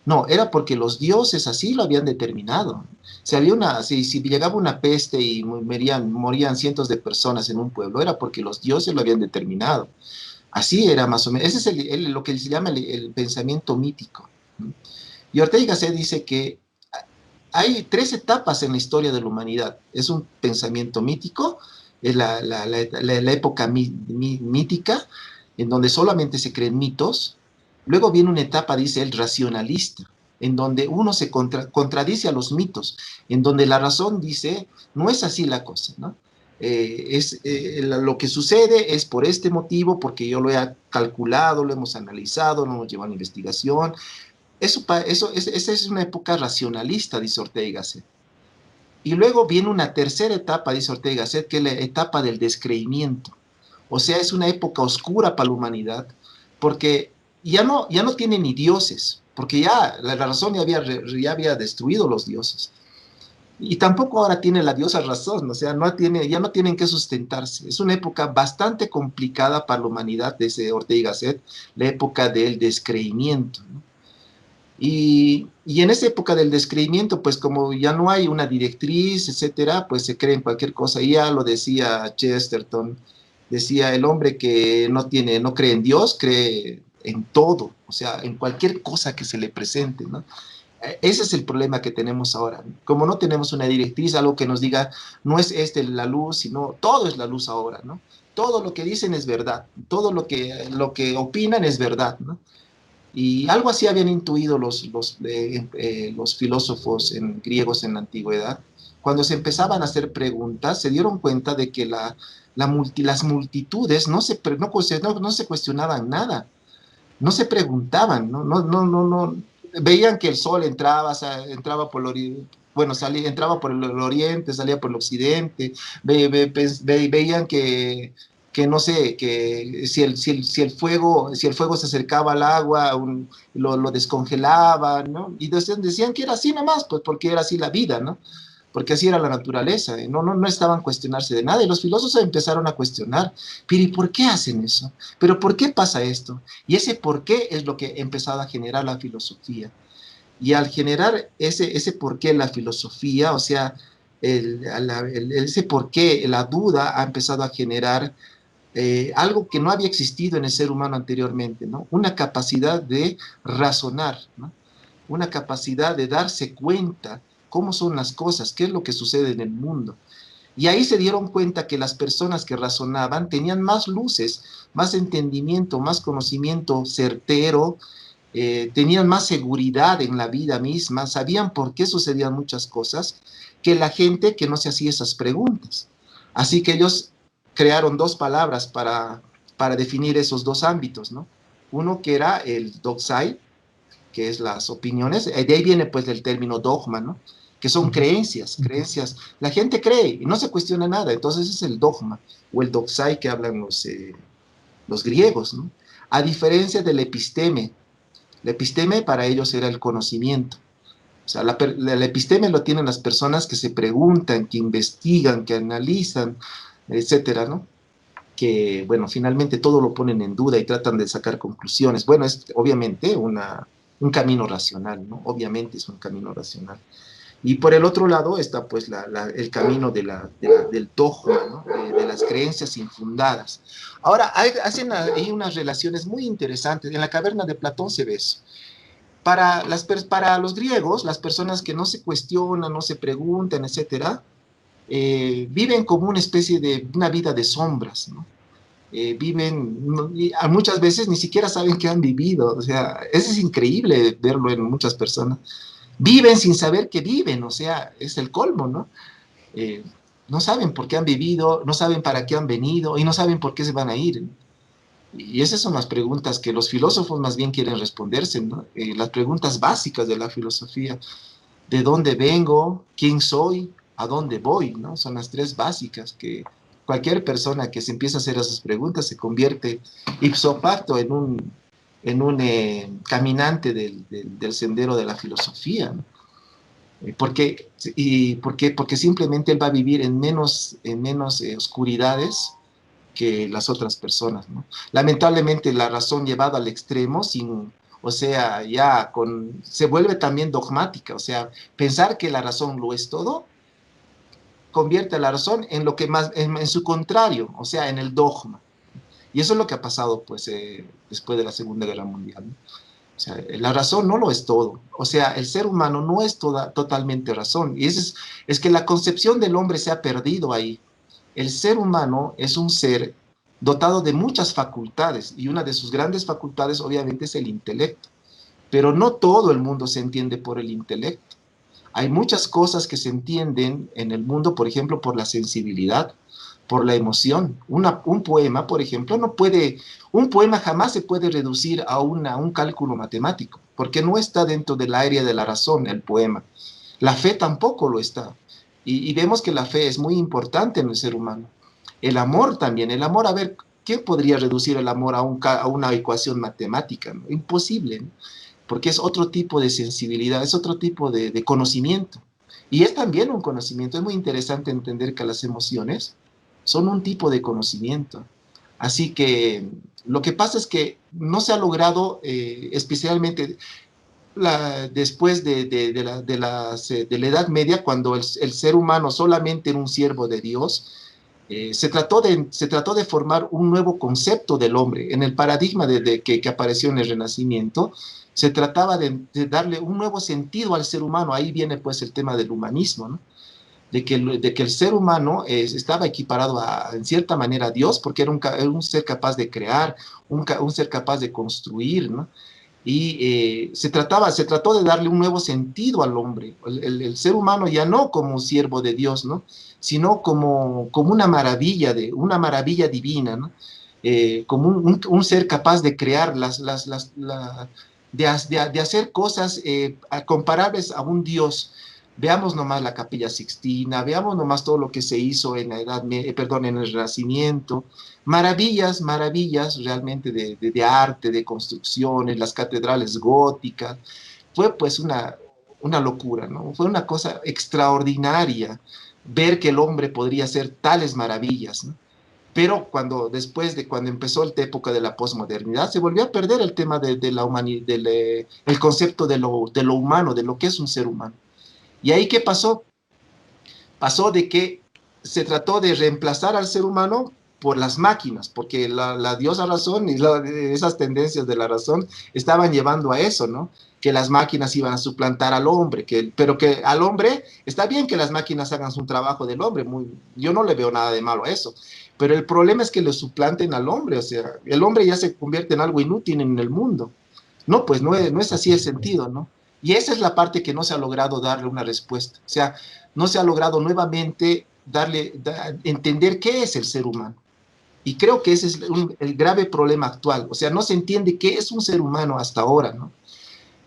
No, era porque los dioses así lo habían determinado. Si llegaba una peste y morían cientos de personas en un pueblo, era porque los dioses lo habían determinado. Así era más o menos. Ese es lo que se llama el pensamiento mítico. Y Ortega y Gasset dice que hay tres etapas en la historia de la humanidad. Es un pensamiento mítico, es la época mítica, en donde solamente se creen mitos. Luego viene una etapa, dice él, racionalista, en donde uno se contradice a los mitos, en donde la razón dice, no es así la cosa, ¿no? Lo que sucede es por este motivo, porque yo lo he calculado, lo hemos analizado, lo hemos llevado a investigación, esa es una época racionalista, dice Ortega y Gasset. Y luego viene una tercera etapa, dice Ortega y Gasset, que es la etapa del descreimiento. O sea, es una época oscura para la humanidad, porque ya no tiene ni dioses, porque ya la razón ya había destruido los dioses. Y tampoco ahora tiene la diosa razón, o sea, ya no tienen que sustentarse. Es una época bastante complicada para la humanidad, dice Ortega y Gasset, la época del descreimiento, ¿no? Y en esa época del descreimiento, pues como ya no hay una directriz, etcétera, pues se cree en cualquier cosa. Y ya lo decía Chesterton, decía el hombre que no cree en Dios, cree en todo, o sea, en cualquier cosa que se le presente, ¿no? Ese es el problema que tenemos ahora. Como no tenemos una directriz, algo que nos diga, no es la luz, sino todo es la luz ahora, ¿no? Todo lo que dicen es verdad, todo lo que opinan es verdad, ¿no? Y algo así habían intuido los filósofos griegos en la antigüedad. Cuando se empezaban a hacer preguntas, se dieron cuenta de que las multitudes no se cuestionaban nada, no se preguntaban, no, veían que el sol entraba por entraba por el oriente, salía por el occidente, veían que no sé, que si el fuego se acercaba al agua, lo descongelaba, ¿no? Y decían que era así nomás, pues porque era así la vida, ¿no? Porque así era la naturaleza, ¿eh? No estaban a cuestionarse de nada, y los filósofos empezaron a cuestionar, pero ¿y por qué hacen eso? ¿Pero por qué pasa esto? Y ese por qué es lo que ha empezado a generar la filosofía. Y al generar ese por qué la filosofía, o sea, ese por qué la duda ha empezado a generar algo que no había existido en el ser humano anteriormente, ¿no? Una capacidad de razonar, ¿no? Una capacidad de darse cuenta cómo son las cosas, qué es lo que sucede en el mundo. Y ahí se dieron cuenta que las personas que razonaban tenían más luces, más entendimiento, más conocimiento certero, tenían más seguridad en la vida misma, sabían por qué sucedían muchas cosas, que la gente que no se hacía esas preguntas. Así que ellos crearon dos palabras para definir esos dos ámbitos, ¿no? Uno que era el doxai, que es las opiniones, de ahí viene pues el término dogma, ¿no? Que son creencias. La gente cree y no se cuestiona nada, entonces es el dogma, o el doxai que hablan los griegos, ¿no? A diferencia del episteme. La episteme para ellos era el conocimiento. O sea, la episteme lo tienen las personas que se preguntan, que investigan, que analizan, etcétera, ¿no? Que, bueno, finalmente todo lo ponen en duda y tratan de sacar conclusiones. Bueno, es obviamente un camino racional, ¿no? Obviamente es un camino racional. Y por el otro lado está pues el camino del dogma, ¿no? De las creencias infundadas. Ahora, hacen ahí unas relaciones muy interesantes. En la caverna de Platón se ve eso. Para los griegos, las personas que no se cuestionan, no se preguntan, etcétera, viven como una especie de una vida de sombras, ¿no? Viven, muchas veces ni siquiera saben que han vivido, o sea, eso es increíble verlo en muchas personas. Viven sin saber que viven, o sea, es el colmo, ¿no? Eh, no saben por qué han vivido, no saben para qué han venido y no saben por qué se van a ir. Y esas son las preguntas que los filósofos más bien quieren responderse, ¿no? Las preguntas básicas de la filosofía. ¿De dónde vengo? ¿Quién soy? ¿A dónde voy? ¿No? Son las tres básicas que cualquier persona que se empieza a hacer esas preguntas se convierte ipso facto en un caminante del sendero de la filosofía, ¿no? Porque simplemente él va a vivir en menos oscuridades que las otras personas, ¿no? Lamentablemente la razón llevada al extremo, o sea, se vuelve también dogmática, o sea, pensar que la razón lo es todo, convierte a la razón en lo que más, en su contrario, o sea, en el dogma. Y eso es lo que ha pasado, pues, después de la Segunda Guerra Mundial, ¿no? O sea, la razón no lo es todo. O sea, el ser humano no es totalmente razón. Y es que la concepción del hombre se ha perdido ahí. El ser humano es un ser dotado de muchas facultades y una de sus grandes facultades obviamente es el intelecto. Pero no todo el mundo se entiende por el intelecto. Hay muchas cosas que se entienden en el mundo, por ejemplo, por la sensibilidad, por la emoción. Un poema, por ejemplo, un poema jamás se puede reducir a un cálculo matemático, porque no está dentro del área de la razón el poema. La fe tampoco lo está. Y vemos que la fe es muy importante en el ser humano. El amor también, el amor, a ver, ¿qué podría reducir el amor a una ecuación matemática? ¿No? Imposible, ¿no? Porque es otro tipo de sensibilidad, es otro tipo de conocimiento. Y es también un conocimiento. Es muy interesante entender que las emociones son un tipo de conocimiento. Así que lo que pasa es que no se ha logrado, especialmente después de la Edad Media, cuando el ser humano solamente era un siervo de Dios, se trató de formar un nuevo concepto del hombre. En el paradigma que apareció en el Renacimiento, se trataba de darle un nuevo sentido al ser humano. Ahí viene pues el tema del humanismo, ¿no? De que el ser humano estaba equiparado en cierta manera a Dios, porque era un ser capaz de crear, un ser capaz de construir, ¿no? Y se trató de darle un nuevo sentido al hombre, el ser humano ya no como un siervo de Dios, ¿no? Sino como una maravilla divina, ¿no? Como un ser capaz de crear de hacer cosas comparables a un Dios. Veamos nomás la Capilla Sixtina, veamos nomás todo lo que se hizo en la perdón, en el Renacimiento. Maravillas, maravillas realmente de arte, de construcciones, las catedrales góticas. Fue pues una locura, ¿no? Fue una cosa extraordinaria ver que el hombre podría hacer tales maravillas, ¿no? Pero cuando empezó la época de la posmodernidad, se volvió a perder el tema de la humanidad, el concepto de lo humano, de lo que es un ser humano. ¿Y ahí qué pasó? Pasó de que se trató de reemplazar al ser humano por las máquinas, porque la diosa razón y esas tendencias de la razón estaban llevando a eso, ¿no? Que las máquinas iban a suplantar al hombre, pero que al hombre, está bien que las máquinas hagan su trabajo del hombre, yo no le veo nada de malo a eso, pero el problema es que le suplanten al hombre, o sea, el hombre ya se convierte en algo inútil en el mundo. No, pues no es así el sentido, ¿no? Y esa es la parte que no se ha logrado darle una respuesta. O sea, no se ha logrado nuevamente entender qué es el ser humano. Y creo que ese es el grave problema actual. O sea, no se entiende qué es un ser humano hasta ahora, ¿no?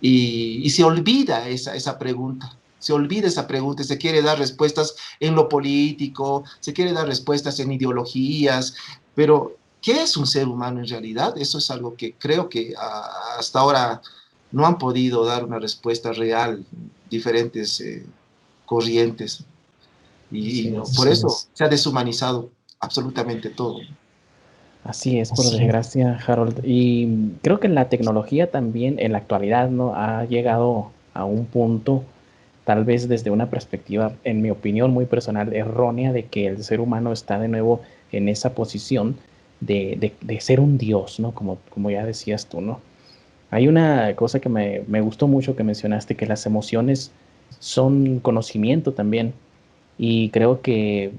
Y se olvida esa pregunta. Se olvida esa pregunta, se quiere dar respuestas en lo político, se quiere dar respuestas en ideologías, pero ¿qué es un ser humano en realidad? Eso es algo que creo que hasta ahora no han podido dar una respuesta real, diferentes corrientes. Y Así no, es. por eso se ha deshumanizado absolutamente todo. Así es, por desgracia, Harold. Y creo que la tecnología también en la actualidad no ha llegado a un punto tal vez desde una perspectiva, en mi opinión muy personal, errónea de que el ser humano está de nuevo en esa posición de ser un dios, ¿no? Como ya decías tú, ¿no? Hay una cosa que me gustó mucho que mencionaste, que las emociones son conocimiento también. Y creo que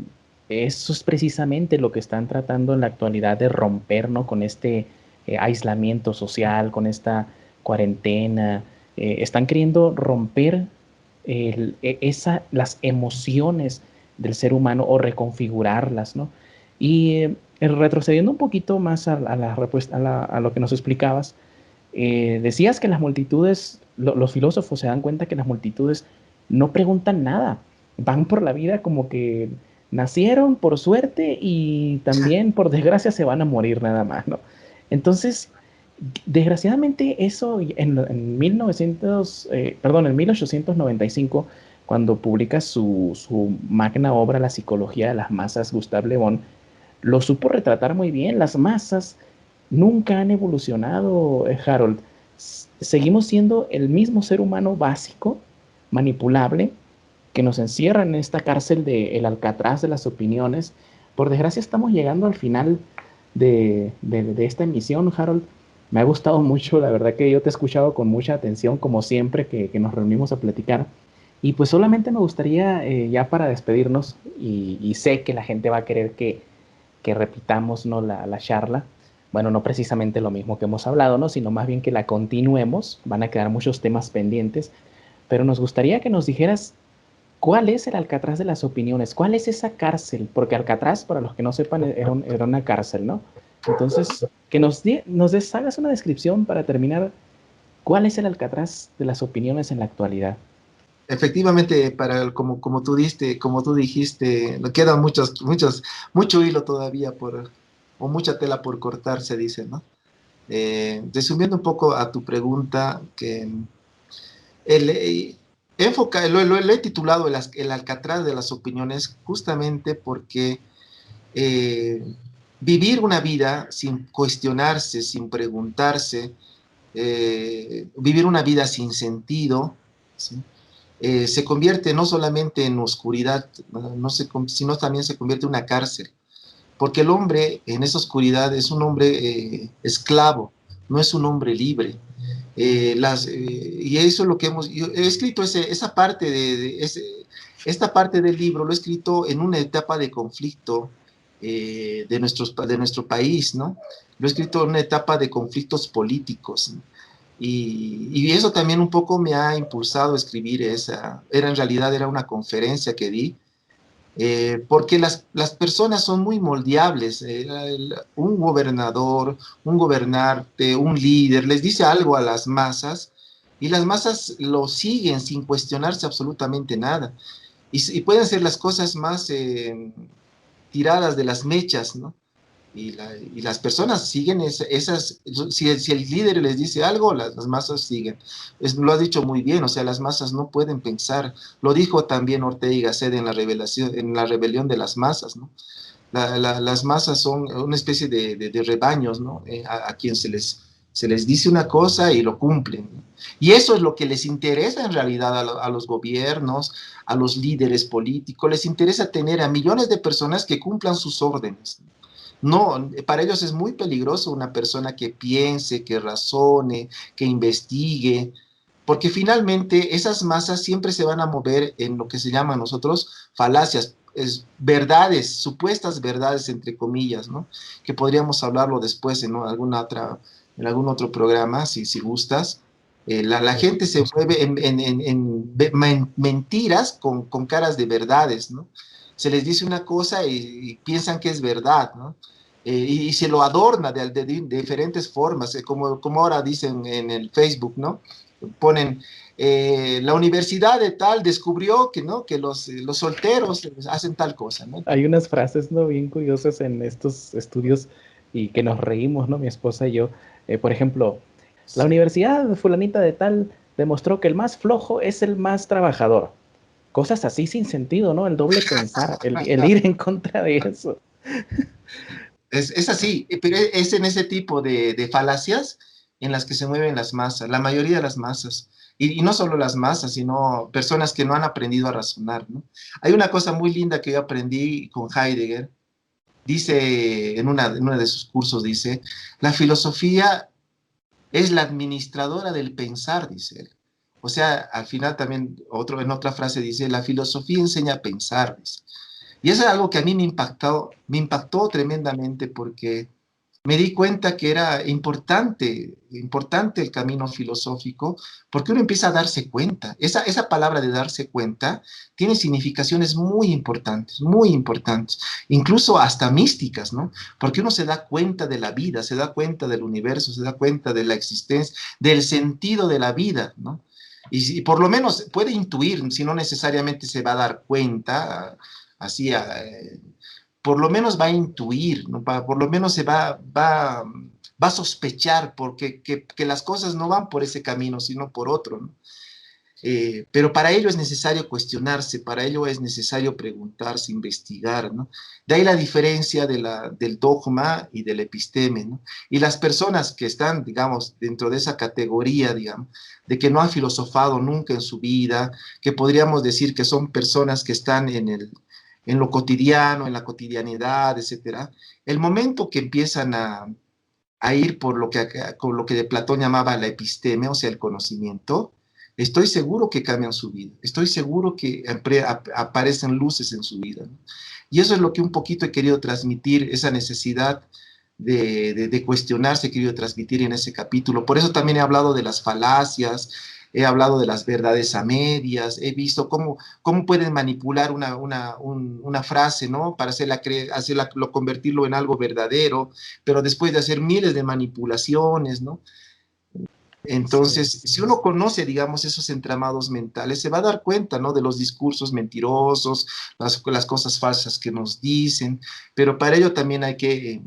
eso es precisamente lo que están tratando en la actualidad de romper, ¿no? Con este aislamiento social, con esta cuarentena. Están queriendo romper las emociones del ser humano o reconfigurarlas, ¿no? Y retrocediendo un poquito más a lo que nos explicabas, decías que las multitudes, los filósofos se dan cuenta que las multitudes no preguntan nada, van por la vida como que nacieron por suerte y también por desgracia se van a morir nada más, ¿no? Entonces, desgraciadamente eso en 1895, cuando publica su magna obra La psicología de las masas, Gustave Le Bon, lo supo retratar muy bien. Las masas nunca han evolucionado, Harold. Seguimos siendo el mismo ser humano básico, manipulable, que nos encierra en esta cárcel del Alcatraz de las opiniones. Por desgracia estamos llegando al final de esta emisión, Harold. Me ha gustado mucho, la verdad que yo te he escuchado con mucha atención, como siempre que nos reunimos a platicar. Y pues solamente me gustaría, ya para despedirnos, y sé que la gente va a querer que repitamos, ¿no? La charla. Bueno, no precisamente lo mismo que hemos hablado, ¿no? Sino más bien que la continuemos. Van a quedar muchos temas pendientes. Pero nos gustaría que nos dijeras cuál es el Alcatraz de las opiniones, cuál es esa cárcel, porque Alcatraz, para los que no sepan, era una cárcel, ¿no? Entonces, que hagas una descripción para terminar, ¿cuál es el Alcatraz de las opiniones en la actualidad? Efectivamente, como tú dijiste, le queda mucho hilo todavía o mucha tela por cortar, se dice, ¿no? Resumiendo un poco a tu pregunta, que el, lo he titulado el Alcatraz de las opiniones justamente porque eh, vivir una vida sin cuestionarse, sin preguntarse, vivir una vida sin sentido, ¿sí? Se convierte no solamente en oscuridad, sino también se convierte en una cárcel, porque el hombre en esa oscuridad es un hombre esclavo, no es un hombre libre. Y eso es lo que yo he escrito, esa parte esta parte del libro lo he escrito en una etapa de conflicto de nuestro país, ¿no? Lo he escrito en una etapa de conflictos políticos, ¿no? Y eso también un poco me ha impulsado a escribir en realidad era una conferencia que di, porque las personas son muy moldeables. Un gobernador, un gobernante, un líder, les dice algo a las masas y las masas lo siguen sin cuestionarse absolutamente nada. Y pueden ser las cosas más tiradas de las mechas, ¿no? Y las personas siguen si el líder les dice algo, las masas siguen. Lo has dicho muy bien, o sea, las masas no pueden pensar. Lo dijo también Ortega y Gasset en la rebelión de las masas, ¿no? Las masas son una especie de rebaños, ¿no? A quien se les dice una cosa y lo cumplen, ¿no? Y eso es lo que les interesa en realidad a los gobiernos, a los líderes políticos, les interesa tener a millones de personas que cumplan sus órdenes. No, para ellos es muy peligroso una persona que piense, que razone, que investigue, porque finalmente esas masas siempre se van a mover en lo que se llama a nosotros falacias, verdades, supuestas verdades entre comillas, ¿no? Que podríamos hablarlo después en, ¿no? En algún otro programa, si gustas. La gente se mueve en mentiras con caras de verdades, ¿no? Se les dice una cosa y piensan que es verdad, ¿no? Y se lo adorna de diferentes formas, como ahora dicen en el Facebook, ¿no? Ponen, la universidad de tal descubrió que, ¿no? Que los solteros hacen tal cosa, ¿no? Hay unas frases, ¿no? Bien curiosas en estos estudios y que nos reímos, ¿no? Mi esposa y yo. Por ejemplo, la universidad fulanita de tal demostró que el más flojo es el más trabajador. Cosas así sin sentido, ¿no? El doble pensar, el ir en contra de eso. Es así, pero es en ese tipo de falacias en las que se mueven las masas, la mayoría de las masas. y no solo las masas, sino personas que no han aprendido a razonar, ¿no? Hay una cosa muy linda que yo aprendí con Heidegger. Dice, en uno de sus cursos, dice, la filosofía es la administradora del pensar, dice él. O sea, al final también, en otra frase dice, la filosofía enseña a pensar, dice. Y eso es algo que a mí me impactó tremendamente porque me di cuenta que era importante el camino filosófico, porque uno empieza a darse cuenta. Esa palabra de darse cuenta tiene significaciones muy importantes, incluso hasta místicas, ¿no? Porque uno se da cuenta de la vida, se da cuenta del universo, se da cuenta de la existencia, del sentido de la vida, ¿no? Y por lo menos puede intuir, si no necesariamente se va a dar cuenta, así, por lo menos va a intuir, ¿no? Por lo menos va a sospechar porque que las cosas no van por ese camino, sino por otro, ¿no? Pero para ello es necesario cuestionarse, para ello es necesario preguntarse, investigar, ¿no? De ahí la diferencia del dogma y del episteme, ¿no? Y las personas que están, digamos, dentro de esa categoría, digamos, de que no han filosofado nunca en su vida, que podríamos decir que son personas que están en lo cotidiano, en la cotidianidad, etcétera, el momento que empiezan a ir con lo que de Platón llamaba la episteme, o sea, el conocimiento, estoy seguro que cambian su vida, estoy seguro que aparecen luces en su vida, ¿no? Y eso es lo que un poquito he querido transmitir, esa necesidad de cuestionarse, he querido transmitir en ese capítulo. Por eso también he hablado de las falacias, he hablado de las verdades a medias, he visto cómo pueden manipular una frase, ¿no? Para convertirlo en algo verdadero, pero después de hacer miles de manipulaciones, ¿no? Entonces, Sí. si uno conoce, digamos, esos entramados mentales, se va a dar cuenta, ¿no? De los discursos mentirosos, las cosas falsas que nos dicen, pero para ello también hay que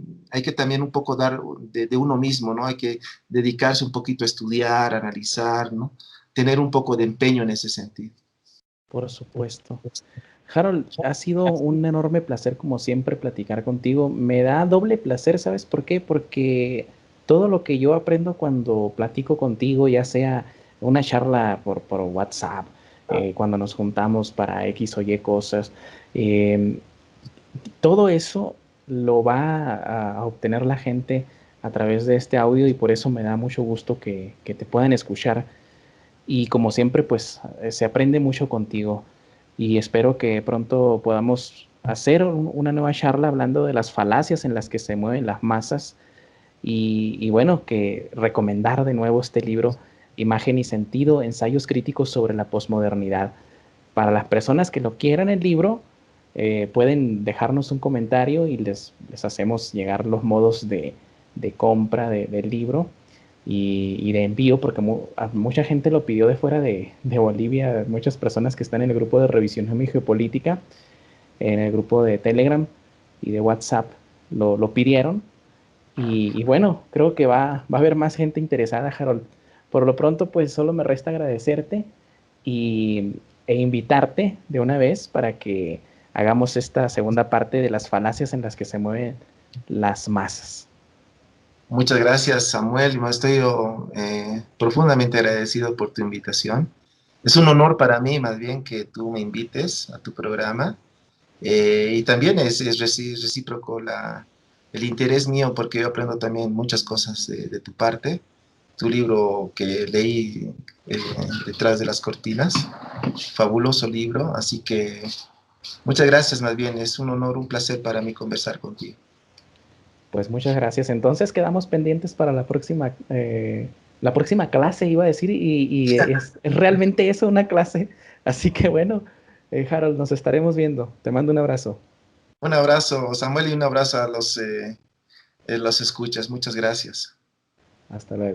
también un poco dar de uno mismo, ¿no? Hay que dedicarse un poquito a estudiar, a analizar, ¿no? Tener un poco de empeño en ese sentido. Por supuesto. Harold, ha sido un enorme placer, como siempre, platicar contigo. Me da doble placer, ¿sabes por qué? Porque todo lo que yo aprendo cuando platico contigo, ya sea una charla por WhatsApp, cuando nos juntamos para X o Y cosas, eh, todo eso lo va a obtener la gente a través de este audio y por eso me da mucho gusto que te puedan escuchar. Y como siempre, pues se aprende mucho contigo y espero que pronto podamos hacer una nueva charla hablando de las falacias en las que se mueven las masas y bueno, que recomendar de nuevo este libro, Imagen y Sentido, ensayos críticos sobre la posmodernidad. Para las personas que lo quieran el libro, pueden dejarnos un comentario y les hacemos llegar los modos de compra del libro y de envío, porque mucha gente lo pidió de fuera de Bolivia, muchas personas que están en el grupo de Revisionismo y Geopolítica, en el grupo de Telegram y de WhatsApp, lo pidieron. Y bueno, creo que va a haber más gente interesada, Harold. Por lo pronto, pues solo me resta agradecerte e invitarte de una vez para que hagamos esta segunda parte de las falacias en las que se mueven las masas. Muchas gracias, Samuel. Estoy profundamente agradecido por tu invitación. Es un honor para mí, más bien, que tú me invites a tu programa. Y también es recíproco el interés mío, porque yo aprendo también muchas cosas de tu parte. Tu libro que leí, Detrás de las cortinas, fabuloso libro. Así que muchas gracias, más bien. Es un honor, un placer para mí conversar contigo. Pues muchas gracias. Entonces quedamos pendientes para la próxima clase, iba a decir, y es realmente eso, una clase. Así que bueno, Harold, nos estaremos viendo. Te mando un abrazo. Un abrazo, Samuel, y un abrazo a los escuchas. Muchas gracias. Hasta luego.